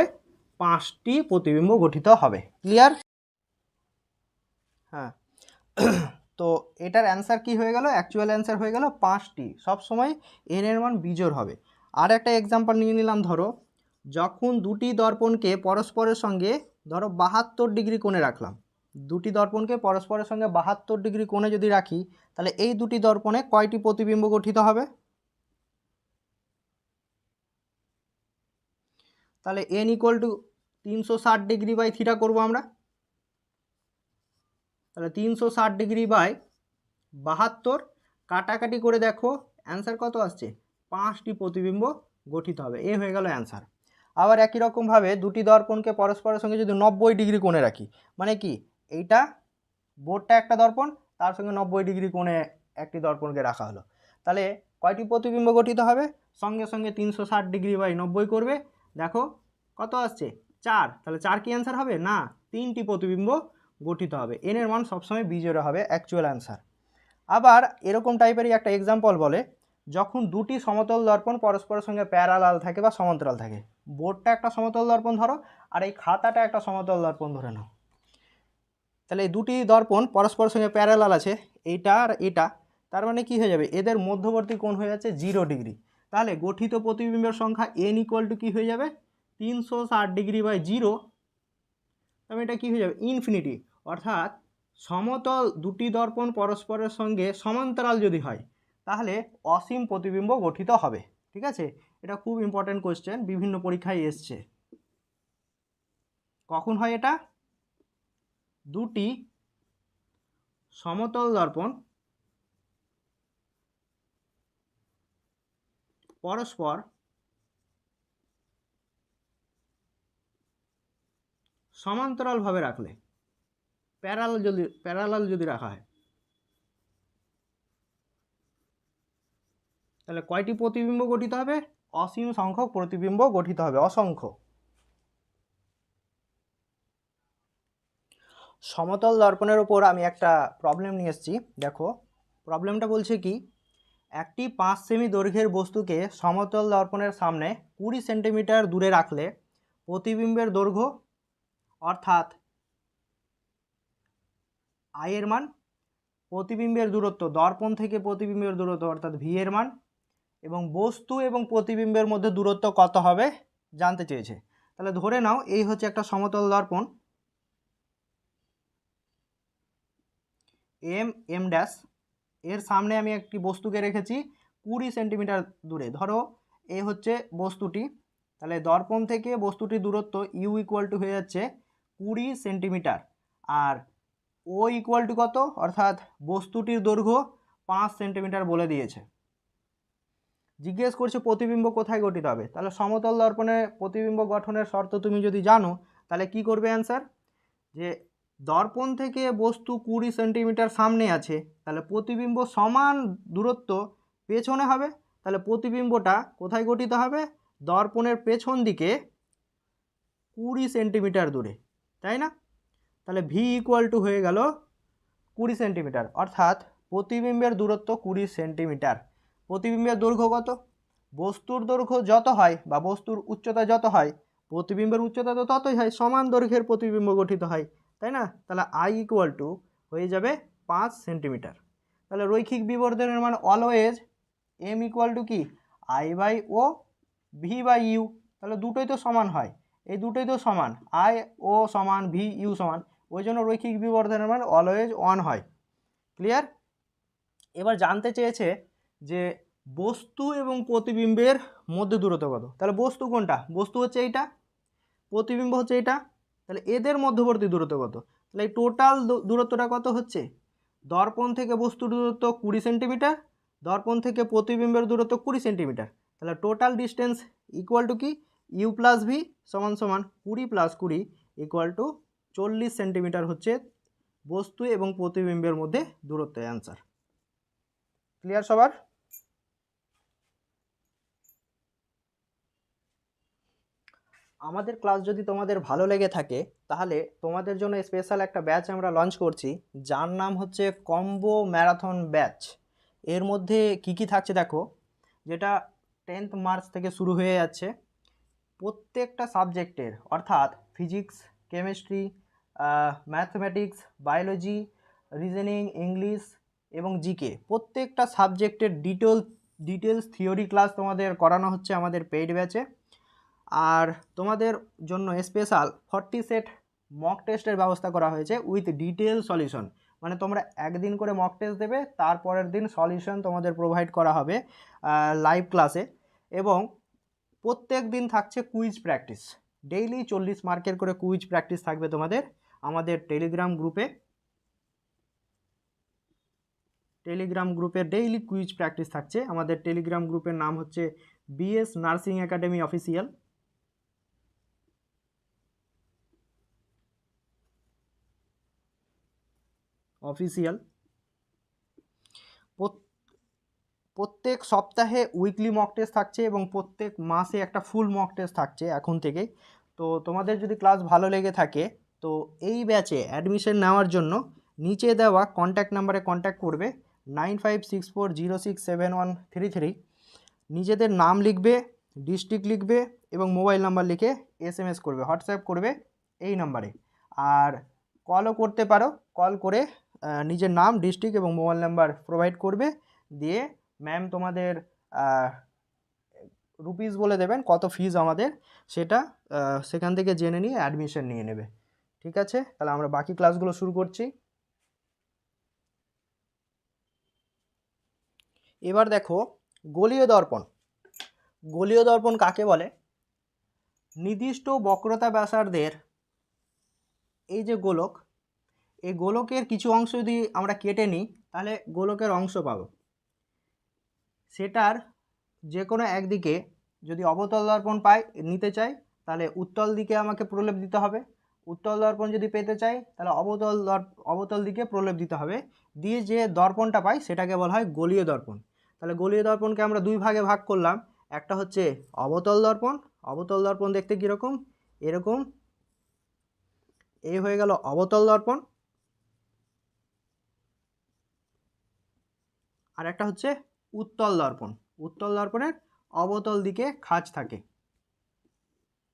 5টি প্রতিবিম্ব গঠিত হবে। ক্লিয়ার? হ্যাঁ। তো এটার অ্যান্সার কি হয়ে গেল? অ্যাকচুয়াল অ্যান্সার হয়ে গেল 5টি। সবসময় এন এর মান বিজোড় হবে। আর একটা এক্সাম্পল নিয়ে নিলাম, ধরো যখন দুটি দর্পণকে পরস্পরের সঙ্গে ধরো 72 ডিগ্রি কোণে রাখলাম, দুটি দর্পণকে পরস্পরের সঙ্গে 72 ডিগ্রি কোণে যদি রাখি, তাহলে এই দুটি দর্পণে কয়টি প্রতিবিম্ব গঠিত হবে? তাহলে N equal to 360 degree by theta করবো আমরা। তাহলে 360 ডিগ্রি বাই 72, কাটাকাটি করে দেখো অ্যান্সার কত আসছে? 5টি প্রতিবিম্ব গঠিত হবে। এ হয়ে গেল অ্যান্সার। আবার একই রকমভাবে দুটি দর্পণকে পরস্পরের সঙ্গে যদি 90 ডিগ্রি কোণে রাখি, মানে কি এইটা বোর্ডটা একটা দর্পণ, তার সঙ্গে 90 ডিগ্রি কোণে একটি দর্পণকে রাখা হলো, তাহলে কয়টি প্রতিবিম্ব গঠিত হবে? সঙ্গে সঙ্গে 360 ডিগ্রি বাই 90 করবে, দেখো কত আসছে? 4। তাহলে 4 কি অ্যান্সার হবে? না, 3টি প্রতিবিম্ব গঠিত হবে। এন এর মান সবসময় বিজোড় হবে, অ্যাকচুয়াল অ্যান্সার। আবার এরকম টাইপেরই একটা এক্সাম্পল বলে, যখন দুটি সমতল দর্পণ পরস্পরের সঙ্গে প্যারালাল থাকে বা সমান্তরাল থাকে, বোর্ডটা একটা সমতল দর্পণ ধরো, আর এই খাতাটা একটা সমতল দর্পণ ধরে নাও, তাহলে এই দুটি দর্পণ পরস্পরের সঙ্গে প্যারালাল আছে, এইটা আর এটা, তার মানে কি হয়ে যাবে? এদের মধ্যবর্তী কোণ হয়ে যাচ্ছে 0 ডিগ্রি। তাহলে গঠিত প্রতিবিম্বের সংখ্যা n ইকুয়াল টু কী হয়ে যাবে? 360 ডিগ্রি বাই 0, তবে এটা কী হয়ে যাবে? ইনফিনিটি। অর্থাৎ সমতল দুটি দর্পণ পরস্পরের সঙ্গে সমান্তরাল যদি হয়, তাহলে অসীম প্রতিবিম্ব গঠিত হবে। ঠিক আছে, এটা খুব ইম্পর্ট্যান্ট কোয়েশ্চেন, বিভিন্ন পরীক্ষায় এসছে। কখন হয় এটা? দুটি সমতল দর্পণ পরস্পর সমান্তরালভাবে রাখলে, প্যারালাল যদি রাখা হয়, তাহলে কয়টি প্রতিবিম্ব গঠিত হবে? অসীম সংখ্যক প্রতিবিম্ব গঠিত হবে, অসংখ্য। সমতল দর্পণের ওপর আমি একটা প্রবলেম নিয়ে এসেছি, দেখো প্রবলেমটা বলছে কি, একটি 5 সেমি দৈর্ঘ্যের বস্তুকে সমতল দর্পণের সামনে 20 সেন্টিমিটার দূরে রাখলে প্রতিবিম্বের দৈর্ঘ্য অর্থাৎ আই এর মান, প্রতিবিম্বের দূরত্ব দর্পণ থেকে প্রতিবিম্বের দূরত্ব অর্থাৎ ভি এর মান, এবং বস্তু এবং প্রতিবিম্বের মধ্যে দূরত্ব কত হবে জানতে চেয়েছে। তাহলে ধরে নাও এই হচ্ছে একটা সমতল দর্পণ এম ড্যাশ, এর সামনে আমি একটি বস্তুকে রেখেছি 20 সেন্টিমিটার দূরে। ধরো এ হচ্ছে বস্তুটি, তাহলে দর্পণ থেকে বস্তুটির দূরত্ব ইউ ইকুয়াল টু হয়ে যাচ্ছে 20 সেন্টিমিটার, আর ও ইকুয়াল টু কত? অর্থাৎ বস্তুটির দৈর্ঘ্য 5 সেন্টিমিটার বলে দিয়েছে। জিজ্ঞেস করছে প্রতিবিম্ব কোথায় গঠিত হবে। তাহলে সমতল দর্পণে প্রতিবিম্ব গঠনের শর্ত তুমি যদি জানো, তাহলে কি করবে অ্যান্সার? যে দর্পণ থেকে বস্তু 20 সেন্টিমিটার সামনে আছে, তাহলে প্রতিবিম্ব সমান দূরত্ব পেছনে হবে, তাহলে প্রতিবিম্বটা কোথায় গঠিত হবে? দর্পণের পেছন দিকে 20 সেন্টিমিটার দূরে, তাই না? তাহলে ভি ইকুয়াল টু হয়ে গেল 20 সেন্টিমিটার, অর্থাৎ প্রতিবিম্বের দূরত্ব 20 সেন্টিমিটার। প্রতিবিম্বের দৈর্ঘ্য কত? বস্তুর দৈর্ঘ্য যত হয় বা বস্তুর উচ্চতা যত হয়, প্রতিবিম্বের উচ্চতা তো ততই হয়, সমান দৈর্ঘ্যের প্রতিবিম্ব গঠিত হয়, তাই না? তাহলে আই ইকুয়াল টু হয়ে যাবে 5 সেন্টিমিটার। তাহলে রৈখিক বিবর্ধনের মান অলওয়েজ এম ইকুয়াল টু কি? I by O, V by U. তাহলে দুটোই তো সমান হয়, এই দুটোই তো সমান, আই ও সমান, ভি ইউ সমান, ওই জন্য রৈখিক বিবর্ধনের মান অলওয়েজ 1 হয়। ক্লিয়ার? এবার জানতে চেয়েছে যে বস্তু এবং প্রতিবিম্বের মধ্যে দূরত্ব কত? তাহলে বস্তু কোনটা? বস্তু হচ্ছে এইটা, প্রতিবিম্ব হচ্ছে এটা, তাহলে এদের মধ্যবর্তী দূরত্ব কত? তাহলে এই টোটাল দূরত্বটা কত হচ্ছে? দর্পণ থেকে বস্তুর দূরত্ব 20 সেন্টিমিটার, দর্পণ থেকে প্রতিবিম্বের দূরত্ব 20 সেন্টিমিটার। তাহলে টোটাল ডিস্টেন্স ইকুয়াল টু কি? ইউ প্লাস ভি সমান সমান 20 প্লাস 20 ইকুয়াল টু 40 সেন্টিমিটার হচ্ছে বস্তু এবং প্রতিবিম্বের মধ্যে দূরত্বের অ্যান্সার। ক্লিয়ার সবার? আমাদের ক্লাস যদি তোমাদের ভালো লেগে থাকে তাহলে তোমাদের জন্য স্পেশাল একটা ব্যাচ আমরা লঞ্চ করছি, যার নাম হচ্ছে কম্বো ম্যারাথন ব্যাচ। এর মধ্যে কি কি থাকছে দেখো, যেটা 10th মার্চ থেকে শুরু হয়ে যাচ্ছে। প্রত্যেকটা সাবজেক্টের অর্থাৎ physics, chemistry, mathematics, biology, reasoning, English এবং জিকে, প্রত্যেকটা সাবজেক্টের ডিটেলস থিওরি ক্লাস তোমাদের করানো হচ্ছে আমাদের পেইড ব্যাচে। আর তোমাদের জন্য স্পেশাল 40 সেট মক টেস্টের ব্যবস্থা করা হয়েছে উইথ ডিটেল সলিউশন। মানে তোমরা একদিন করে মক টেস্ট দেবে, তারপরের দিন সলিউশন তোমাদের প্রোভাইড করা হবে লাইভ ক্লাসে। এবং প্রত্যেক দিন থাকছে কুইজ প্র্যাকটিস, ডেইলি 40 মার্কের করে কুইজ প্র্যাকটিস থাকবে তোমাদের আমাদের টেলিগ্রাম গ্রুপে ডেইলি কুইজ প্র্যাকটিস থাকছে। আমাদের টেলিগ্রাম গ্রুপের নাম হচ্ছে বিএস নার্সিং একাডেমি অফিসিয়াল। প্রত্যেক সপ্তাহে উইকলি মক টেস্ট থাকছে এবং প্রত্যেক মাসে একটা ফুল মক টেস্ট থাকছে এখন থেকেই। তো তোমাদের যদি ক্লাস ভালো লেগে থাকে তো এই ব্যাচে অ্যাডমিশন নেওয়ার জন্য নিচে দেওয়া কন্ট্যাক্ট নাম্বারে কন্ট্যাক্ট করবে 9564067133। নিজেদের নাম লিখবে, ডিস্ট্রিক্ট লিখবে এবং মোবাইল নাম্বার লিখে SMS করবে, হোয়াটসঅ্যাপ করবে এই নাম্বারে। আর কলও করতে পারো, কল করে নিজের নাম, ডিস্ট্রিক্ট এবং মোবাইল নাম্বার প্রোভাইড করবে, দিয়ে ম্যাম তোমাদের রুপিস বলে দেবেন কত ফিজ আমাদের, সেটা সেখান থেকে জেনে নিয়ে অ্যাডমিশন নিয়ে নেবে। ঠিক আছে, তাহলে আমরা বাকি ক্লাসগুলো শুরু করছি। এবার দেখো গোলীয় দর্পণ। গোলীয় দর্পণ কাকে বলে? নির্দিষ্ট বক্রতা ব্যাসার্ধের এই যে গোলক, এই গোলকের কিছু অংশ যদি আমরা কেটে নিই তাহলে গোলকের অংশ পাবো। সেটার যে কোনো একদিকে যদি অবতল দর্পণ নিতে চাই তাহলে উত্তল দিকে আমাকে প্রলেপ দিতে হবে, উত্তল দর্পণ যদি পেতে চাই তাহলে অবতল দিকে প্রলেপ দিতে হবে, দিয়ে যে দর্পণটা পাই সেটাকে বলা হয় গোলীয় দর্পণ। তাহলে গোলীয় দর্পণকে আমরা দুই ভাগে ভাগ করলাম, একটা হচ্ছে অবতল দর্পণ। অবতল দর্পণ দেখতে কীরকম? এরকম, এই হয়ে গেল অবতল দর্পণ। আর একটা হচ্ছে উত্তল দর্পণ। উত্তল দর্পণের অবতল দিকে খাঁজ থাকে।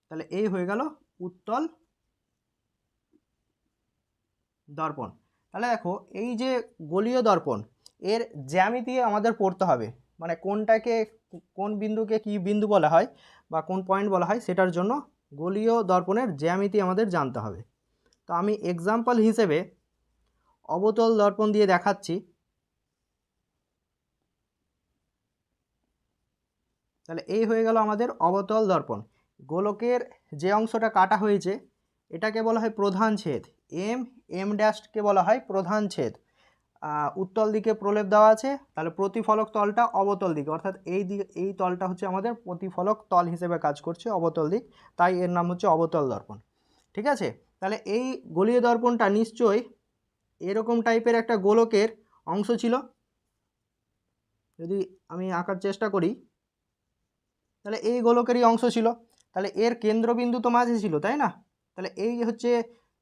তাহলে এই হয়ে গেল উত্তল দর্পণ। তাহলে দেখো এই যে গোলীয় দর্পণ, এর জ্যামিতি আমাদের পড়তে হবে, মানে কোনটাকে কোন বিন্দুকে কি বিন্দু বলা হয় বা কোন পয়েন্ট বলা হয়, সেটার জন্য গোলীয় দর্পণের জ্যামিতি আমাদের জানতে হবে। তো আমি এক্সাম্পল হিসেবে অবতল দর্পণ দিয়ে দেখাচ্ছি। তাহলে এই হয়ে গেল আমাদের অবতল দর্পণ। গোলকের যে অংশটা কাটা হয়েছে এটাকে বলা হয় প্রধান ছেদ, এম ড্যাশকে বলা হয় প্রধান ছেদ। উত্তল দিকে প্রলেপ দেওয়া আছে, তাহলে প্রতিফলক তলটা অবতল দিকে, অর্থাৎ এই তলটা হচ্ছে আমাদের প্রতিফলক তল হিসেবে কাজ করছে, অবতল দিক, তাই এর নাম হচ্ছে অবতল দর্পণ। ঠিক আছে, তাহলে এই গোলীয় দর্পণটা নিশ্চয়ই এরকম টাইপের একটা গোলকের অংশ ছিল। যদি আমি আঁকার চেষ্টা করি তাহলে এই গোলকেরই অংশ ছিল, তাহলে এর কেন্দ্রবিন্দু তো মাঝে ছিল, তাই না? তাহলে এই হচ্ছে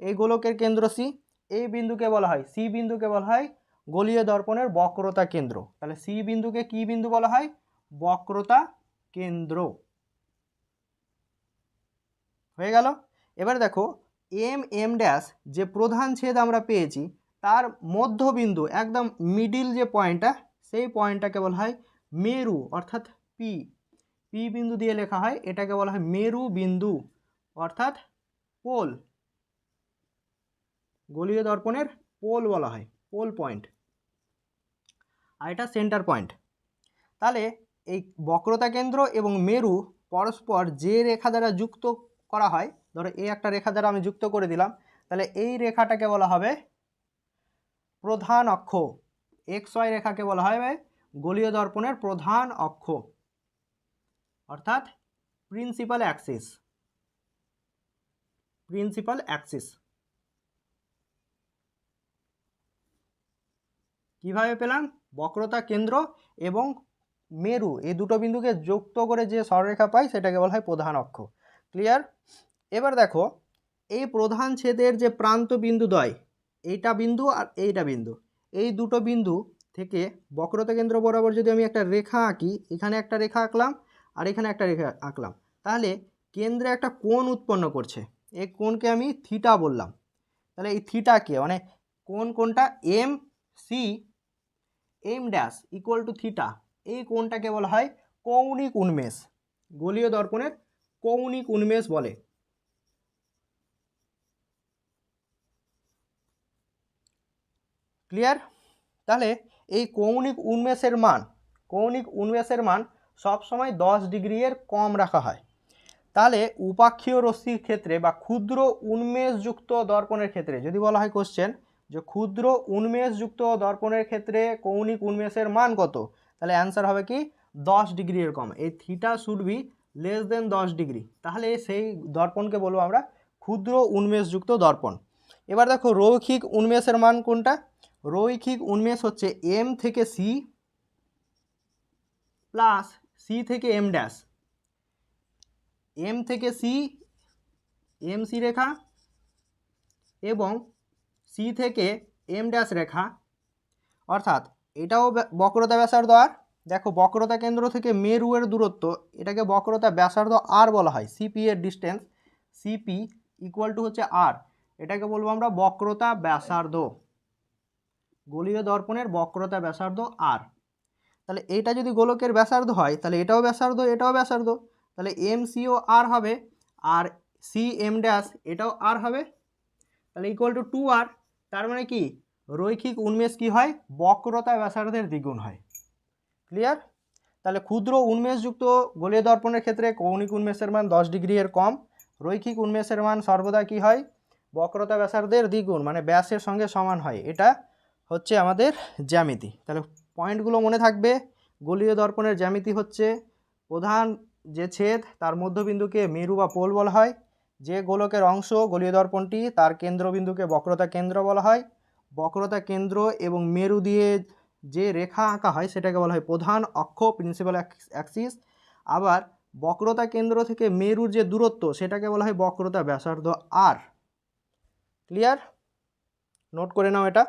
এই গোলকের কেন্দ্র সি, এই বিন্দুকে বলা হয়, সি বিন্দুকে বলা হয় গোলীয় দর্পণের বক্রতা কেন্দ্র। তাহলে সি বিন্দুকে কি বিন্দু বলা হয়? বক্রতা কেন্দ্র। হয়ে গেল। এবার দেখো এম ড্যাশ যে প্রধান ছেদ আমরা পেয়েছি তার মধ্যবিন্দু একদম মিডিল যে পয়েন্টটা, সেই পয়েন্টটাকে বলা হয় মেরু, অর্থাৎ পি বিন্দু দিয়ে লেখা হয়, এটাকে বলা হয় মেরু বিন্দু অর্থাৎ পোল। গোলীয় দর্পণের পোল বলা হয়, পোল পয়েন্ট, আর এটা সেন্টার পয়েন্ট। তাহলে এই বক্রতা কেন্দ্র এবং মেরু পরস্পর যে রেখা দ্বারা যুক্ত করা হয়, ধরো এই একটা রেখা দ্বারা আমি যুক্ত করে দিলাম, তাহলে এই রেখাটাকে বলা হবে প্রধান অক্ষ। এক্স ওয়াই রেখাকে বলা হবে গোলীয় দর্পণের প্রধান অক্ষ, অর্থাৎ প্রিন্সিপাল অ্যাক্সিস। প্রিন্সিপাল অ্যাক্সিস কিভাবে পেলাম? বক্রতা কেন্দ্র এবং মেরু এই দুটো বিন্দুকে যুক্ত করে যে সরলরেখা পাই সেটাকে বলা হয় প্রধান অক্ষ। ক্লিয়ার? এবার দেখো এই প্রধান ছেদের যে প্রান্ত বিন্দু দ্বয়, এইটা বিন্দু আর এইটা বিন্দু, এই দুটো বিন্দু থেকে বক্রতা কেন্দ্র বরাবর যদি আমি একটা রেখা আঁকি, এখানে একটা রেখা আঁকলাম আর এখানে একটা রেখা আঁকলাম, তাহলে কেন্দ্রে একটা কোণ উৎপন্ন করছে, এই কোণকে আমি থিটা বললাম। তাহলে এই থিটাকে মানে কোণটা M C M dash equal to theta, এই কোণটাকে বলা হয় কৌণিক উন্মেষ। গোলীয় দর্পণের কৌণিক উন্মেষ বলে। ক্লিয়ার? তাহলে এই কৌণিক উন্মেষের মান সবসময় 10 ডিগ্রি এর কম রাখা হয়। তাহলে উপাক্ষীয় রশ্মির ক্ষেত্রে বা ক্ষুদ্র উন্মেষযুক্ত দর্পণের ক্ষেত্রে যদি বলা হয় কোশ্চেন যে ক্ষুদ্র উন্মেষযুক্ত দর্পণের ক্ষেত্রে কৌণিক উন্মেষের মান কত, তাহলে অ্যান্সার হবে কি 10 ডিগ্রি এর কম। এই theta should be less than 10 degree, তাহলে সেই দর্পণকে বলবো আমরা ক্ষুদ্র উন্মেষযুক্ত দর্পণ। এবার দেখো রৈখিক উন্মেষের মান কোনটা? রৈখিক উন্মেষ হচ্ছে এম থেকে সি প্লাস সি থেকে এম ড্যাশ, এম থেকে সি এম সি রেখা এবং সি থেকে এম ড্যাশ রেখা, অর্থাৎ এটাও বক্রতা ব্যাসার্ধ আর। দেখো বক্রতা কেন্দ্র থেকে মেরু এর দূরত্ব, এটাকে বক্রতা ব্যাসার্ধ আর বলা হয়। সিপি এর ডিস্টেন্স, সিপি ইকুয়াল টু হচ্ছে আর, এটাকে বলবো আমরা বক্রতা ব্যাসার্ধ। গোলীয় দর্পণের বক্রতা ব্যাসার্ধ আর। তাহলে এটা যদি গোলকের ব্যাসার্ধ হয় তাহলে এটাও ব্যাসার্ধ, এটাও ব্যাসার্ধ, তাহলে এম সিও আর হবে আর সি এম ড্যাশ এটাও আর হবে, তাহলে ইকুয়াল টু 2r। তার মানে কি রৈখিক উন্মেষ কি হয়? বক্রতা ব্যাসার্ধের দ্বিগুণ হয়। ক্লিয়ার? তাহলে ক্ষুদ্র উন্মেষযুক্ত গোলীয় দর্পণের ক্ষেত্রে কৌণিক উন্মেষের মান 10 ডিগ্রি এর কম, রৈখিক উন্মেষের মান সর্বদা কি হয়? বক্রতা ব্যাসার্ধের দ্বিগুণ, মানে ব্যাসের সঙ্গে সমান হয়। এটা হচ্ছে আমাদের জ্যামিতি। তাহলে পয়েন্টগুলো মনে থাকবে। গোলীয় দর্পণের জ্যামিতি হচ্ছে প্রধান যে ছেদ তার মধ্যবিন্দুকে মেরু বা পোল বলা হয়, যে গোলকের অংশ গোলীয় দর্পণটি তার কেন্দ্রবিন্দুকে বক্রতা কেন্দ্র বলা হয়, বক্রতা কেন্দ্র এবং মেরু দিয়ে যে রেখা আঁকা হয় সেটাকে বলা হয় প্রধান অক্ষ, প্রিন্সিপাল অ্যাক্সিস। আবার বক্রতা কেন্দ্র থেকে মেরুর যে দূরত্ব সেটাকে বলা হয় বক্রতা ব্যাসার্ধ আর। ক্লিয়ার? নোট করে নাও এটা।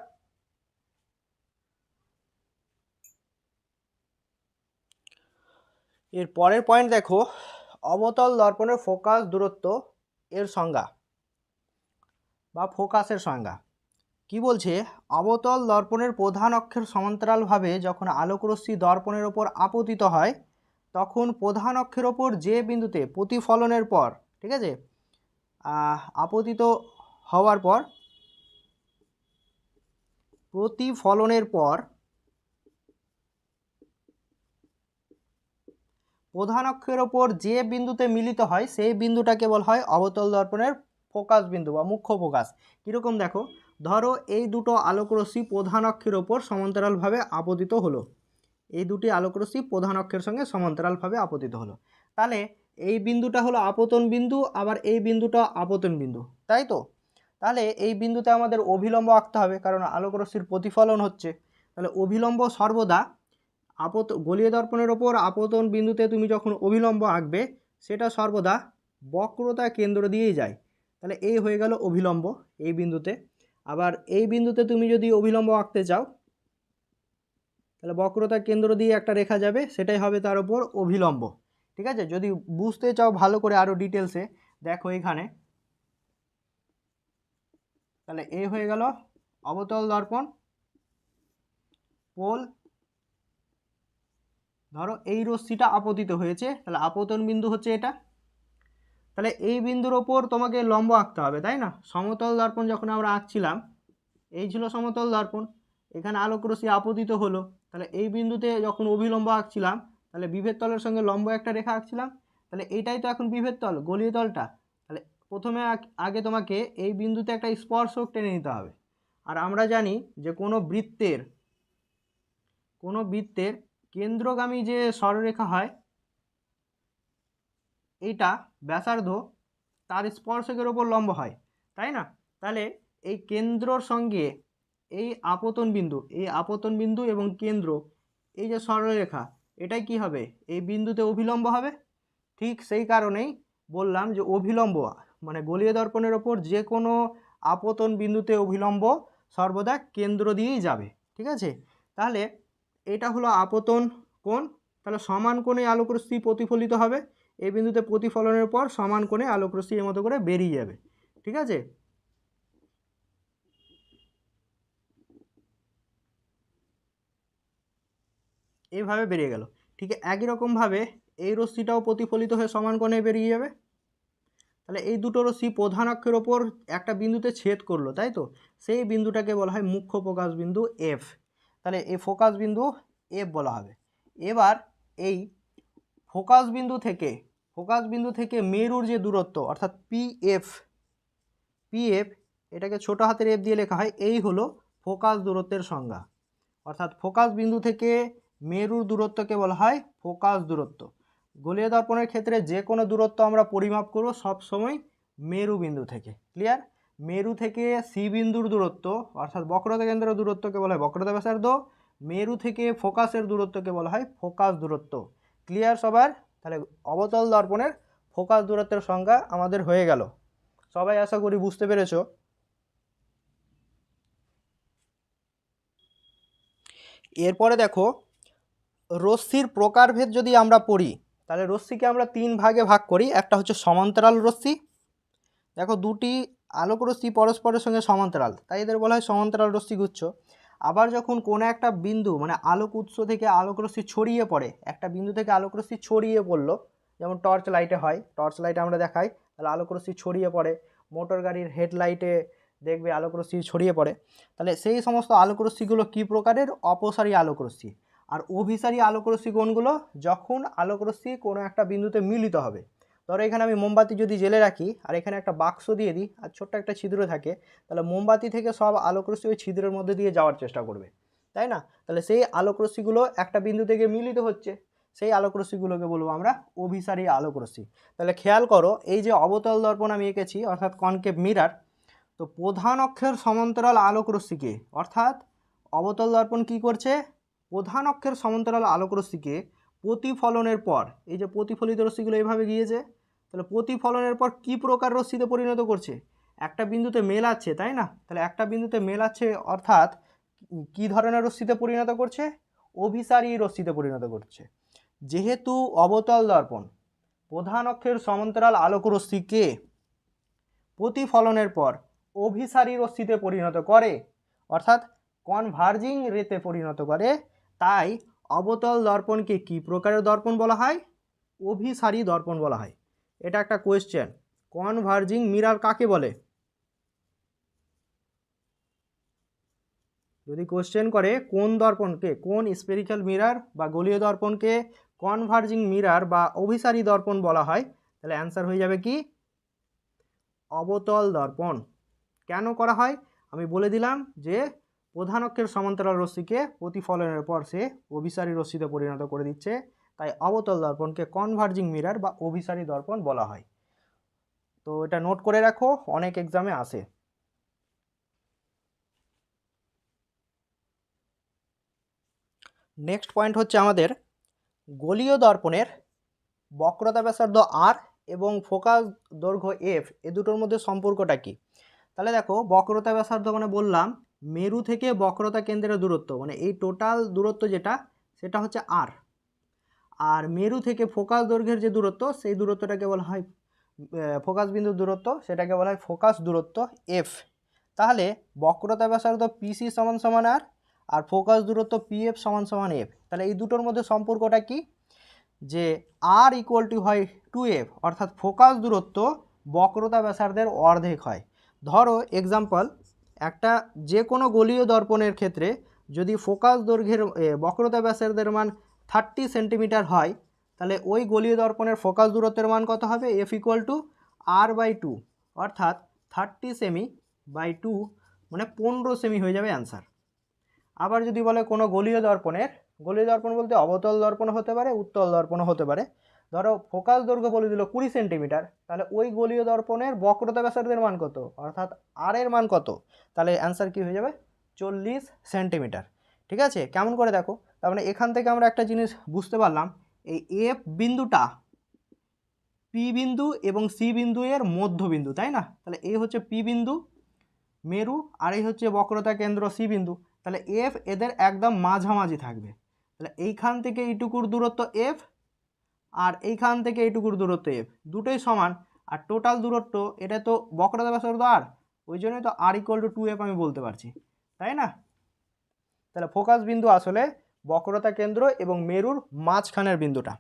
এর পরের পয়েন্ট দেখো, অবতল দর্পণের ফোকাস দূরত্ব এর সংজ্ঞা বা ফোকাসের সংজ্ঞা কি বলছে? অবতল দর্পণের প্রধান অক্ষের সমান্তরালভাবে যখন আলোকরশ্মি দর্পণের ওপর আপতিত হয় তখন প্রধান অক্ষের ওপর যে বিন্দুতে প্রতিফলনের পর, ঠিক আছে, আপতিত হওয়ার পর প্রতিফলনের পর প্রধান অক্ষের ওপর যে বিন্দুতে মিলিত হয় সেই বিন্দুটাকে বলা হয় অবতল দর্পণের ফোকাস বিন্দু বা মুখ্য ফোকাস। কীরকম দেখো, ধরো এই দুটো আলোকরশ্মি প্রধান অক্ষের ওপর সমান্তরালভাবে আপতিত হলো, এই দুটি আলোকরশ্মি প্রধান অক্ষের সঙ্গে সমান্তরালভাবে আপতিত হলো, তাহলে এই বিন্দুটা হলো আপতন বিন্দু, আবার এই বিন্দুটা আপতন বিন্দু, তাই তো? তাহলে এই বিন্দুতে আমাদের অভিলম্ব আঁকতে হবে কারণ আলোকরশ্মির প্রতিফলন হচ্ছে। তাহলে অভিলম্ব সর্বদা গোলীয় দর্পণের ওপর আপতন বিন্দুতে তুমি যখন অভিলম্ব আঁকবে সেটা সর্বদা বক্রতা কেন্দ্র দিয়েই যায়। তাহলে এই হয়ে গেল অভিলম্ব এই বিন্দুতে। আবার এই বিন্দুতে তুমি যদি অভিলম্ব আঁকতে চাও তাহলে বক্রতা কেন্দ্র দিয়ে একটা রেখা যাবে, সেটাই হবে তার উপর অভিলম্ব। ঠিক আছে? যদি বুঝতে চাও ভালো করে আরও ডিটেলসে দেখো এখানে, তাহলে এই হয়ে গেল অবতল দর্পণ পোল। ধরো এই রশ্মিটা আপতিত হয়েছে, তাহলে আপতন বিন্দু হচ্ছে এটা। তাহলে এই বিন্দুর ওপর তোমাকে লম্ব আঁকতে হবে, তাই না? সমতল দর্পণ যখন আমরা আঁকছিলাম এই ছিল সমতল দর্পণ, এখানে আলোক রশ্মি আপতিত হলো, তাহলে এই বিন্দুতে যখন অভিলম্ব আঁকছিলাম তাহলে বিভেদ তলের সঙ্গে লম্ব একটা রেখা আঁকছিলাম, তাহলে এইটাই তো এখন বিভেদ তল, গলীয় তলটা। তাহলে প্রথমে আগে তোমাকে এই বিন্দুতে একটা স্পর্শক টেনে নিতে হবে। আর আমরা জানি যে কোনো বৃত্তের কেন্দ্রগামী যে সরলরেখা হয় এইটা ব্যাসার্ধ তার স্পর্শকের ওপর লম্ব হয়, তাই না? তাহলে এই কেন্দ্রর সঙ্গে এই আপতন বিন্দু এবং কেন্দ্র, এই যে সরলরেখা, এটাই কি হবে? এই বিন্দুতে অভিলম্ব হবে। ঠিক সেই কারণেই বললাম যে অভিলম্ব মানে গলীয় দর্পণের ওপর যে কোনো আপতন বিন্দুতে অভিলম্ব সর্বদা কেন্দ্র দিয়েই যাবে, ঠিক আছে? তাহলে এটা হলো আপতন কোণ, তাহলে সমান কোণে আলোক রশ্মি প্রতিফলিত হবে, এই বিন্দুতে প্রতিফলনের পর সমান কোণে আলোক রশ্মি এর মতো করে বেরিয়ে যাবে, ঠিক আছে? এইভাবে বেরিয়ে গেল। ঠিক একই রকমভাবে এই রশ্মিটাও প্রতিফলিত হয়ে সমান কোণে বেরিয়ে যাবে। তাহলে এই দুটো রশ্মি প্রধান অক্ষের ওপর একটা বিন্দুতে ছেদ করলো, তাই তো? সেই বিন্দুটাকে বলা হয় মুখ্য ফোকাস বিন্দু এফ। তাহলে এই ফোকাস বিন্দু এফ বলা হবে। এবার এই ফোকাস বিন্দু থেকে মেরুর যে দূরত্ব অর্থাৎ পিএফ, এটাকে ছোট হাতের এফ দিয়ে লেখা হয়, এই হলো ফোকাস দূরত্বের সংজ্ঞা। অর্থাৎ ফোকাস বিন্দু থেকে মেরুর দূরত্বকে বলা হয় ফোকাস দূরত্ব। গোলীয় দর্পণের ক্ষেত্রে যে কোনো দূরত্ব আমরা পরিমাপ করব সব সময় মেরু বিন্দু থেকে। ক্লিয়ার? মেরু থেকে সি বিন্দুর দূরত্ব অর্থাৎ বক্রতা কেন্দ্রের দূরত্বকে বলা হয় বক্রতা ব্যাসার্ধ, মেরু থেকে ফোকাসের দূরত্বকে বলা হয় ফোকাস দূরত্ব। ক্লিয়ার সবার? তাহলে অবতল দর্পণের ফোকাস দূরত্বের সংজ্ঞা আমাদের হয়ে গেল। সবাই আশা করি বুঝতে পেরেছো। এরপরে দেখো, রশ্মির প্রকারভেদ যদি আমরা পড়ি তাহলে রশ্মিকে আমরা তিন ভাগে ভাগ করি। একটা হচ্ছে সমান্তরাল রশ্মি। দেখো দুটি আলোক রশ্মি পরস্পরের সঙ্গে সমান্তরাল, তাই এদের বলা হয় সমান্তরাল রশ্মিগুচ্ছ। আবার যখন কোনো একটা বিন্দু মানে আলোক উৎস থেকে আলোক রশ্মি ছড়িয়ে পড়ে, একটা বিন্দু থেকে আলোক রশ্মি ছড়িয়ে পড়লো, যেমন টর্চ লাইটে হয়, টর্চ লাইটে আমরা দেখাই, তাহলে আলোক রশ্মি ছড়িয়ে পড়ে, মোটর গাড়ির হেডলাইটে দেখবে আলোক রশ্মি ছড়িয়ে পড়ে। তাহলে সেই সমস্ত আলোক রশ্মিগুলো কী প্রকারের? অপসারী আলোক রশ্মি। আর অভিসারী আলোক রশ্মি কোনগুলো? যখন আলোক রশ্মি কোনো একটা বিন্দুতে মিলিত হবে। ধরো এখানে আমি মোমবাতি যদি জেলে রাখি আর এখানে একটা বাক্স দিয়ে দিই আর ছোট্ট একটা ছিদ্র থাকে, তাহলে মোমবাতি থেকে সব আলোক রশ্মি ওই ছিদ্রের মধ্যে দিয়ে যাওয়ার চেষ্টা করবে, তাই না? তাহলে সেই আলোক রশ্মিগুলো একটা বিন্দু থেকে মিলিত হচ্ছে, সেই আলোক রশ্মিগুলোকে বলবো আমরা অভিসারী আলোক রশ্মি। তাহলে খেয়াল করো, এই যে অবতল দর্পণ আমি এঁকেছি অর্থাৎ কনকেভ মিরার, তো প্রধান অক্ষের সমান্তরাল আলোক রশ্মিকে অর্থাৎ অবতল দর্পণ কি করছে? প্রধান অক্ষের সমান্তরাল আলোক রশ্মিকে প্রতিফলনের পর, এই যে প্রতিফলিত রশ্মিগুলো এইভাবে গিয়েছে, তাহলে প্রতিফলনের পর কি প্রকার রশ্মিতে পরিণত করছে? একটা বিন্দুতে মেলাচ্ছে, তাই না? তাহলে একটা বিন্দুতে মেলাচ্ছে অর্থাৎ কি ধরনের রশ্মিতে পরিণত করছে? অভিসারী রশ্মিতে পরিণত করছে। যেহেতু অবতল দর্পণ প্রধান অক্ষের সমান্তরাল আলোক রশ্মিকে প্রতিফলনের পর অভিসারী রশ্মিতে পরিণত করে অর্থাৎ কনভার্জিং রেতে পরিণত করে, তাই অবতল দর্পণকে কি প্রকারের দর্পণ বলা হয়? অভিসারী দর্পণ বলা হয়। এটা একটা কোয়েশ্চেন। কনভার্জিং মিরার কাকে বলে? যদি কোশ্চেন করে কোন দর্পণকে, কোন স্পেরিক্যাল মিরার বা গোলীয় দর্পণকে কনভার্জিং মিরার বা অভিসারী দর্পণ বলা হয়, তাহলে অ্যান্সার হয়ে যাবে কি? অবতল দর্পণ। কেন করা হয় আমি বলে দিলাম, যে প্রধান অক্ষের সমান্তরাল রশ্মিকে প্রতিফলনের পর সে অভিসারী রশ্মিতে পরিণত করে দিচ্ছে, তাই অবতল দর্পণকে কনভার্জিং মিরার বা অভিসারী দর্পণ বলা হয়। তো এটা নোট করে রাখো, অনেক এক্সামে আসে। নেক্সট পয়েন্ট হচ্ছে আমাদের গোলীয় দর্পণের বক্রতা ব্যাসার্ধ আর এবং ফোকাস দৈর্ঘ্য এফ, এ দুটোর মধ্যে সম্পর্কটা কি? তাহলে দেখো, বক্রতা ব্যাসার্ধ মানে বললাম মেরু থেকে বক্রতা কেন্দ্রের দূরত্ব, মানে এই টোটাল দূরত্ব যেটা সেটা হচ্ছে আর। আর মেরু থেকে ফোকাস দৈর্ঘ্যের যে দূরত্ব সেই দূরত্বটাকে বলা হয় ফোকাস বিন্দুর দূরত্ব, সেটাকে বলা হয় ফোকাস দূরত্ব এফ। তাহলে বক্রতা ব্যাসার্ধ পিসি সমান সমান আর, আর ফোকাস দূরত্ব পিএফ সমান সমান এফ। তাহলে এই দুটোর মধ্যে সম্পর্কটা কি? যে আর ইকুয়াল টু হয় 2f, অর্থাৎ ফোকাস দূরত্ব বক্রতা ব্যাসার্ধের অর্ধেক হয়। ধরো এক্সাম্পল, একটা যে কোনো গোলীয় দর্পণের ক্ষেত্রে যদি ফোকাস দৈর্ঘ্যের বক্রতা ব্যাসার্ধের মান 30 সেন্টিমিটার হয়, তাহলে ওই গলীয় দর্পণের ফোকাস দূরত্বের মান কত হবে? এফ ইকুয়াল টু r/2, অর্থাৎ 30 সেমি বাই 2 মানে 15 সেমি হয়ে যাবে অ্যান্সার। আবার যদি বলে কোনো গলীয় দর্পণ বলতে অবতল দর্পণ হতে পারে, উত্তল দর্পণও হতে পারে। ধরো ফোকাস দৈর্ঘ্য বলে দিল 20 সেন্টিমিটার, তাহলে ওই গলীয় দর্পণের বক্রতা ব্যাসার্ধের মান কত, অর্থাৎ আর এর মান কত? তাহলে অ্যান্সার কি হয়ে যাবে? 40 সেন্টিমিটার। ঠিক আছে, কেমন করে দেখো, তার মানে এখান থেকে আমরা একটা জিনিস বুঝতে পারলাম, এই এফ বিন্দুটা পি বিন্দু এবং সি বিন্দু এর মধ্যবিন্দু, তাই না? তাহলে এ হচ্ছে পি বিন্দু মেরু, আর এই হচ্ছে বক্রতা কেন্দ্র সি বিন্দু। তাহলে এফ এদের একদম মাঝামাঝি থাকবে। তাহলে এইখান থেকে এইটুকুর দূরত্ব এফ, আর এইখান থেকে এইটুকুর দূরত্ব এফ, দুটোই সমান। আর টোটাল দূরত্ব এটা তো বক্রতা ব্যাসার্ধ আর, ওই জন্যই তো আর ইকুয়াল টু 2f আমি বলতে পারছি, তাই না? তাহলে ফোকাস বিন্দু আসলে বক্রতা কেন্দ্র এবং মেরুর মাঝখানের বিন্দুটা।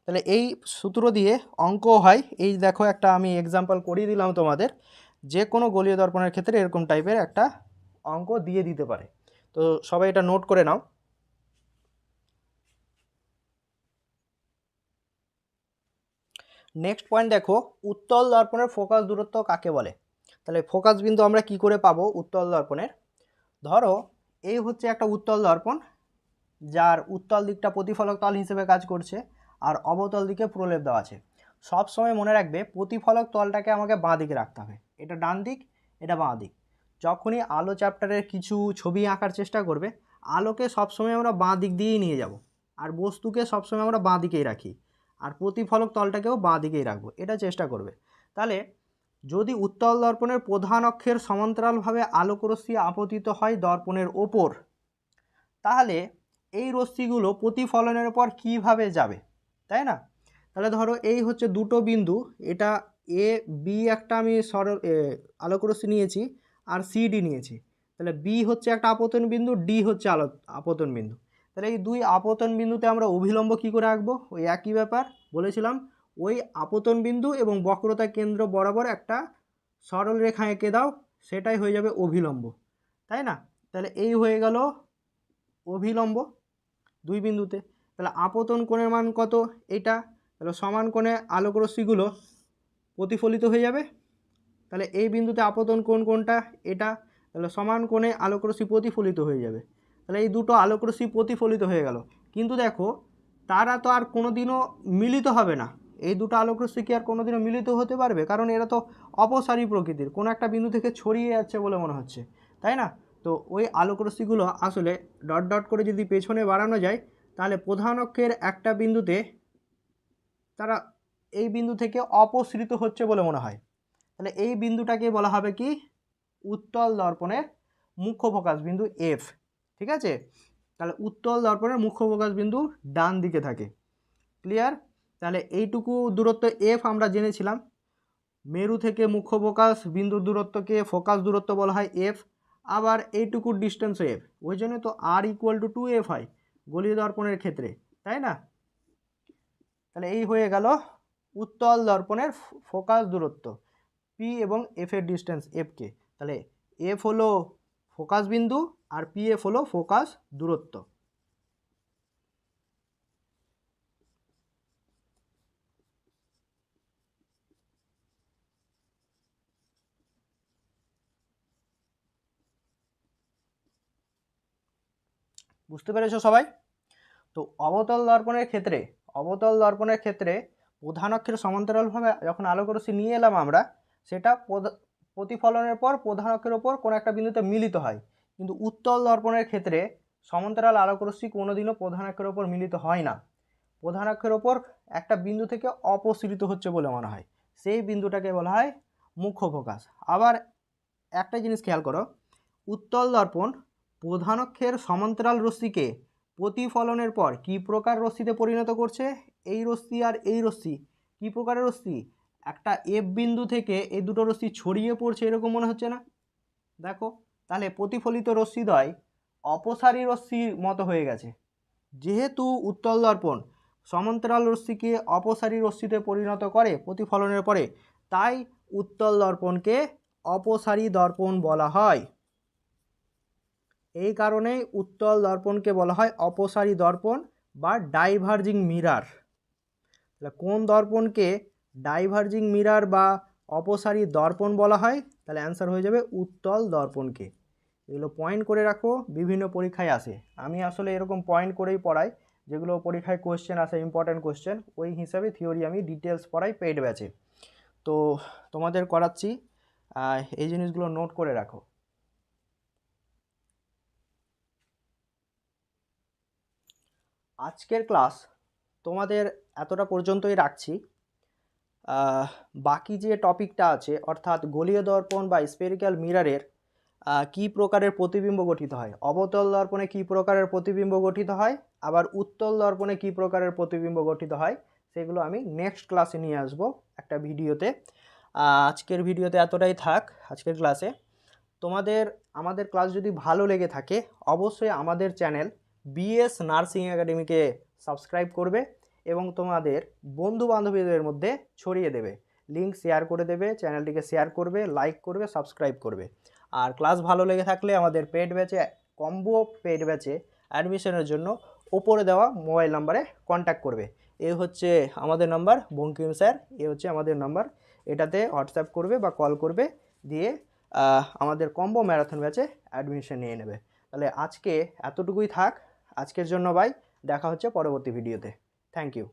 তাহলে এই সূত্র দিয়ে অঙ্ক হয়। এই দেখো একটা আমি এক্সাম্পল করিয়ে দিলাম তোমাদের, যে কোনো গলীয় দর্পণের ক্ষেত্রে এরকম টাইপের একটা অঙ্ক দিয়ে দিতে পারে। তো সবাই এটা নোট করে নাও। নেক্সট পয়েন্ট দেখো, উত্তল দর্পণের ফোকাস দূরত্ব কাকে বলে? তাহলে ফোকাস বিন্দু আমরা কি করে পাবো উত্তল দর্পণের? ধরো এই হচ্ছে একটা উত্তল দর্পণ, যার উত্তল দিকটা প্রতিফলক তল হিসেবে কাজ করছে, আর অবতল দিকে প্রলেপ দেওয়া আছে। সব সময় মনে রাখবে প্রতিফলক তলটাকে আমাকে বাঁ দিকে রাখতে হবে, এটা ডান দিক, এটা বাঁ দিক। যখনই আলো চ্যাপ্টারের কিছু ছবি আঁকার চেষ্টা করবে, আলোকে সবসময় আমরা বাঁ দিক দিয়েই নিয়ে যাব, আর বস্তুকে সবসময় আমরা বাঁ দিকেই রাখি, আর প্রতিফলক তলটাকেও বাঁ দিকেই রাখবো, এটা চেষ্টা করবে। তাহলে যদি উত্তল দর্পণের প্রধান অক্ষের সমান্তরালভাবে আলোকরশ্মি আপতিত হয় দর্পণের ওপর, তাহলে এই রশ্মিগুলো প্রতিফলনের পর কিভাবে যাবে, তাই না? তাহলে ধরো এই হচ্ছে দুটো বিন্দু, এটা এ বি একটা আমি আলোকরশ্মি নিয়েছি, আর সি ডি নিয়েছি। তাহলে বি হচ্ছে একটা আপতন বিন্দু, ডি হচ্ছে আপতন বিন্দু। তাহলে এই দুই আপতন বিন্দুতে আমরা অভিলম্ব কি করে আঁকবো? ওই একই ব্যাপার বলেছিলাম, ওই আপতন বিন্দু এবং বক্রতা কেন্দ্র বরাবর একটা সরল রেখা এঁকে দাও, সেটাই হয়ে যাবে অভিলম্ব, তাই না? তাহলে এই হয়ে গেল অভিলম্ব দুই বিন্দুতে। তাহলে আপতন কোণের মান কত? এটা। তাহলে সমান কোণে আলোকরশ্মিগুলো প্রতিফলিত হয়ে যাবে। তাহলে এই বিন্দুতে আপতন কোণ কোনটা? এটা। তাহলে সমান কোণে আলোকরশ্মি প্রতিফলিত হয়ে যাবে। তাহলে এই দুটো আলোকরশ্মি প্রতিফলিত হয়ে গেল, কিন্তু দেখো তারা তো আর কোনোদিনও মিলিত হবে না। এই দুটো আলোকরশ্মি কি আর কোনোদিনও মিলিত হতে পারবে? কারণ এরা তো অপসারী প্রকৃতির, কোনো একটা বিন্দু থেকে ছড়িয়ে যাচ্ছে বলে মনে হচ্ছে, তাই না? তো ওই আলোকরশ্মিগুলো আসলে ডট ডট করে যদি পেছনে বাড়ানো যায়, তাহলে প্রধান অক্ষের একটা বিন্দুতে তারা এই বিন্দু থেকে অপসৃত হচ্ছে বলে মনে হয়। তাহলে এই বিন্দুটাকে বলা হবে কি? উত্তল দর্পণের মুখ্য ফোকাস বিন্দু এফ। ঠিক আছে, তাহলে উত্তল দর্পণের মুখ্য ফোকাস বিন্দু ডান দিকে থাকে। ক্লিয়ার? তাহলে এইটুকু দূরত্ব এফ আমরা জেনেছিলাম। মেরু থেকে মুখ্য ফোকাস বিন্দুর দূরত্বকে ফোকাস দূরত্ব বলা হয় এফ। আবার এইটুকুর ডিস্টেন্স এফ, ওই জন্য তো আর ইকুয়াল টু 2f হয় গলীয় দর্পণের ক্ষেত্রে, তাই না? তাহলে এই হয়ে গেল উত্তল দর্পণের ফোকাস দূরত্ব, পি এবং এফ এর ডিস্টেন্স এফকে। তাহলে এফ হলো ফোকাস বিন্দু, আর পি এফ হলো ফোকাস দূরত্ব। বুঝতে পেরেছো সবাই? তো অবতল দর্পণের ক্ষেত্রে প্রধান অক্ষের সমান্তরালভাবে যখন আলোকরশ্মি নিয়ে এলাম আমরা, সেটা প্রতিফলনের পর প্রধান অক্ষের ওপর কোনো একটা বিন্দুতে মিলিত হয়। কিন্তু উত্তল দর্পণের ক্ষেত্রে সমান্তরাল আলোকরশ্মি কোনোদিনও প্রধান অক্ষের ওপর মিলিত হয় না, প্রধান অক্ষের ওপর একটা বিন্দু থেকে অপসৃত হচ্ছে বলে মনে হয়, সেই বিন্দুটাকে বলা হয় মুখ্য ফোকাস। আবার একটা জিনিস খেয়াল করো, উত্তল দর্পণ প্রধান অক্ষের সমান্তরাল রশ্মিকে প্রতিফলনের পর কি প্রকার রশ্মিতে পরিণত করছে? এই রশ্মি আর এই রশ্মি কি প্রকারের রশ্মি? একটা এফ বিন্দু থেকে এই দুটো রশ্মি ছড়িয়ে পড়ছে এরকম মনে হচ্ছে না? দেখো, তাহলে প্রতিফলিত রশ্মিদ্বয় অপসারী রশ্মির মতো হয়ে গেছে। যেহেতু উত্তল দর্পণ সমান্তরাল রশ্মিকে অপসারী রশ্মিতে পরিণত করে প্রতিফলনের পরে, তাই উত্তল দর্পণকে অপসারী দর্পণ বলা হয়। এই কারণেই উত্তল দর্পণকে বলা হয় অপসারী দর্পণ বা ডাইভার্জিং মিরার। তাহলে কোন দর্পণকে ডাইভার্জিং মিরার বা অপসারী দর্পণ বলা হয়? তাহলে অ্যান্সার হয়ে যাবে উত্তল দর্পণকে। এগুলো পয়েন্ট করে রাখো, বিভিন্ন পরীক্ষায় আসে। আমি আসলে এরকম পয়েন্ট করেই পড়াই, যেগুলো পরীক্ষায় কোশ্চেন আসে, ইম্পর্ট্যান্ট কোশ্চেন, ওই হিসাবে থিওরি আমি ডিটেলস পড়াই পেইড ব্যাচে। তো তোমাদের করাচ্ছি, এই জিনিসগুলো নোট করে রাখো। আজকের ক্লাস তোমাদের এতটা পর্যন্তই রাখছি। বাকি যে টপিকটা আছে, অর্থাৎ গোলীয় দর্পণ বা স্ফেরিক্যাল মিররের কী প্রকারের প্রতিবিম্ব গঠিত হয়, অবতল দর্পণে কী প্রকারের প্রতিবিম্ব গঠিত হয়, আবার উত্তল দর্পণে কী প্রকারের প্রতিবিম্ব গঠিত হয়, সেগুলো আমি নেক্সট ক্লাসে নিয়ে আসব একটা ভিডিওতে। আজকের ভিডিওতে এতটাই থাক। আজকের ক্লাসে তোমাদের আমাদের ক্লাস যদি ভালো লেগে থাকে, অবশ্যই আমাদের চ্যানেল বিএস নার্সিং একাডেমিকে সাবস্ক্রাইব করবে এবং তোমাদের বন্ধু বান্ধবীদের মধ্যে ছড়িয়ে দেবে। লিঙ্ক শেয়ার করে দেবে, চ্যানেলটিকে শেয়ার করবে, লাইক করবে, সাবস্ক্রাইব করবে। আর ক্লাস ভালো লেগে থাকলে আমাদের পেড ব্যাচে, কম্বো পেড ব্যাচে অ্যাডমিশনের জন্য ওপরে দেওয়া মোবাইল নাম্বারে কন্ট্যাক্ট করবে। এ হচ্ছে আমাদের নাম্বার, বঙ্কিম স্যার, এ হচ্ছে আমাদের নাম্বার। এটাতে হোয়াটসঅ্যাপ করবে বা কল করবে, দিয়ে আমাদের কম্বো ম্যারাথন ব্যাচে অ্যাডমিশন নিয়ে নেবে। তাহলে আজকে এতটুকুই থাক। আজকের জন্য বাই, দেখা হচ্ছে পরবর্তী ভিডিওতে। Thank you.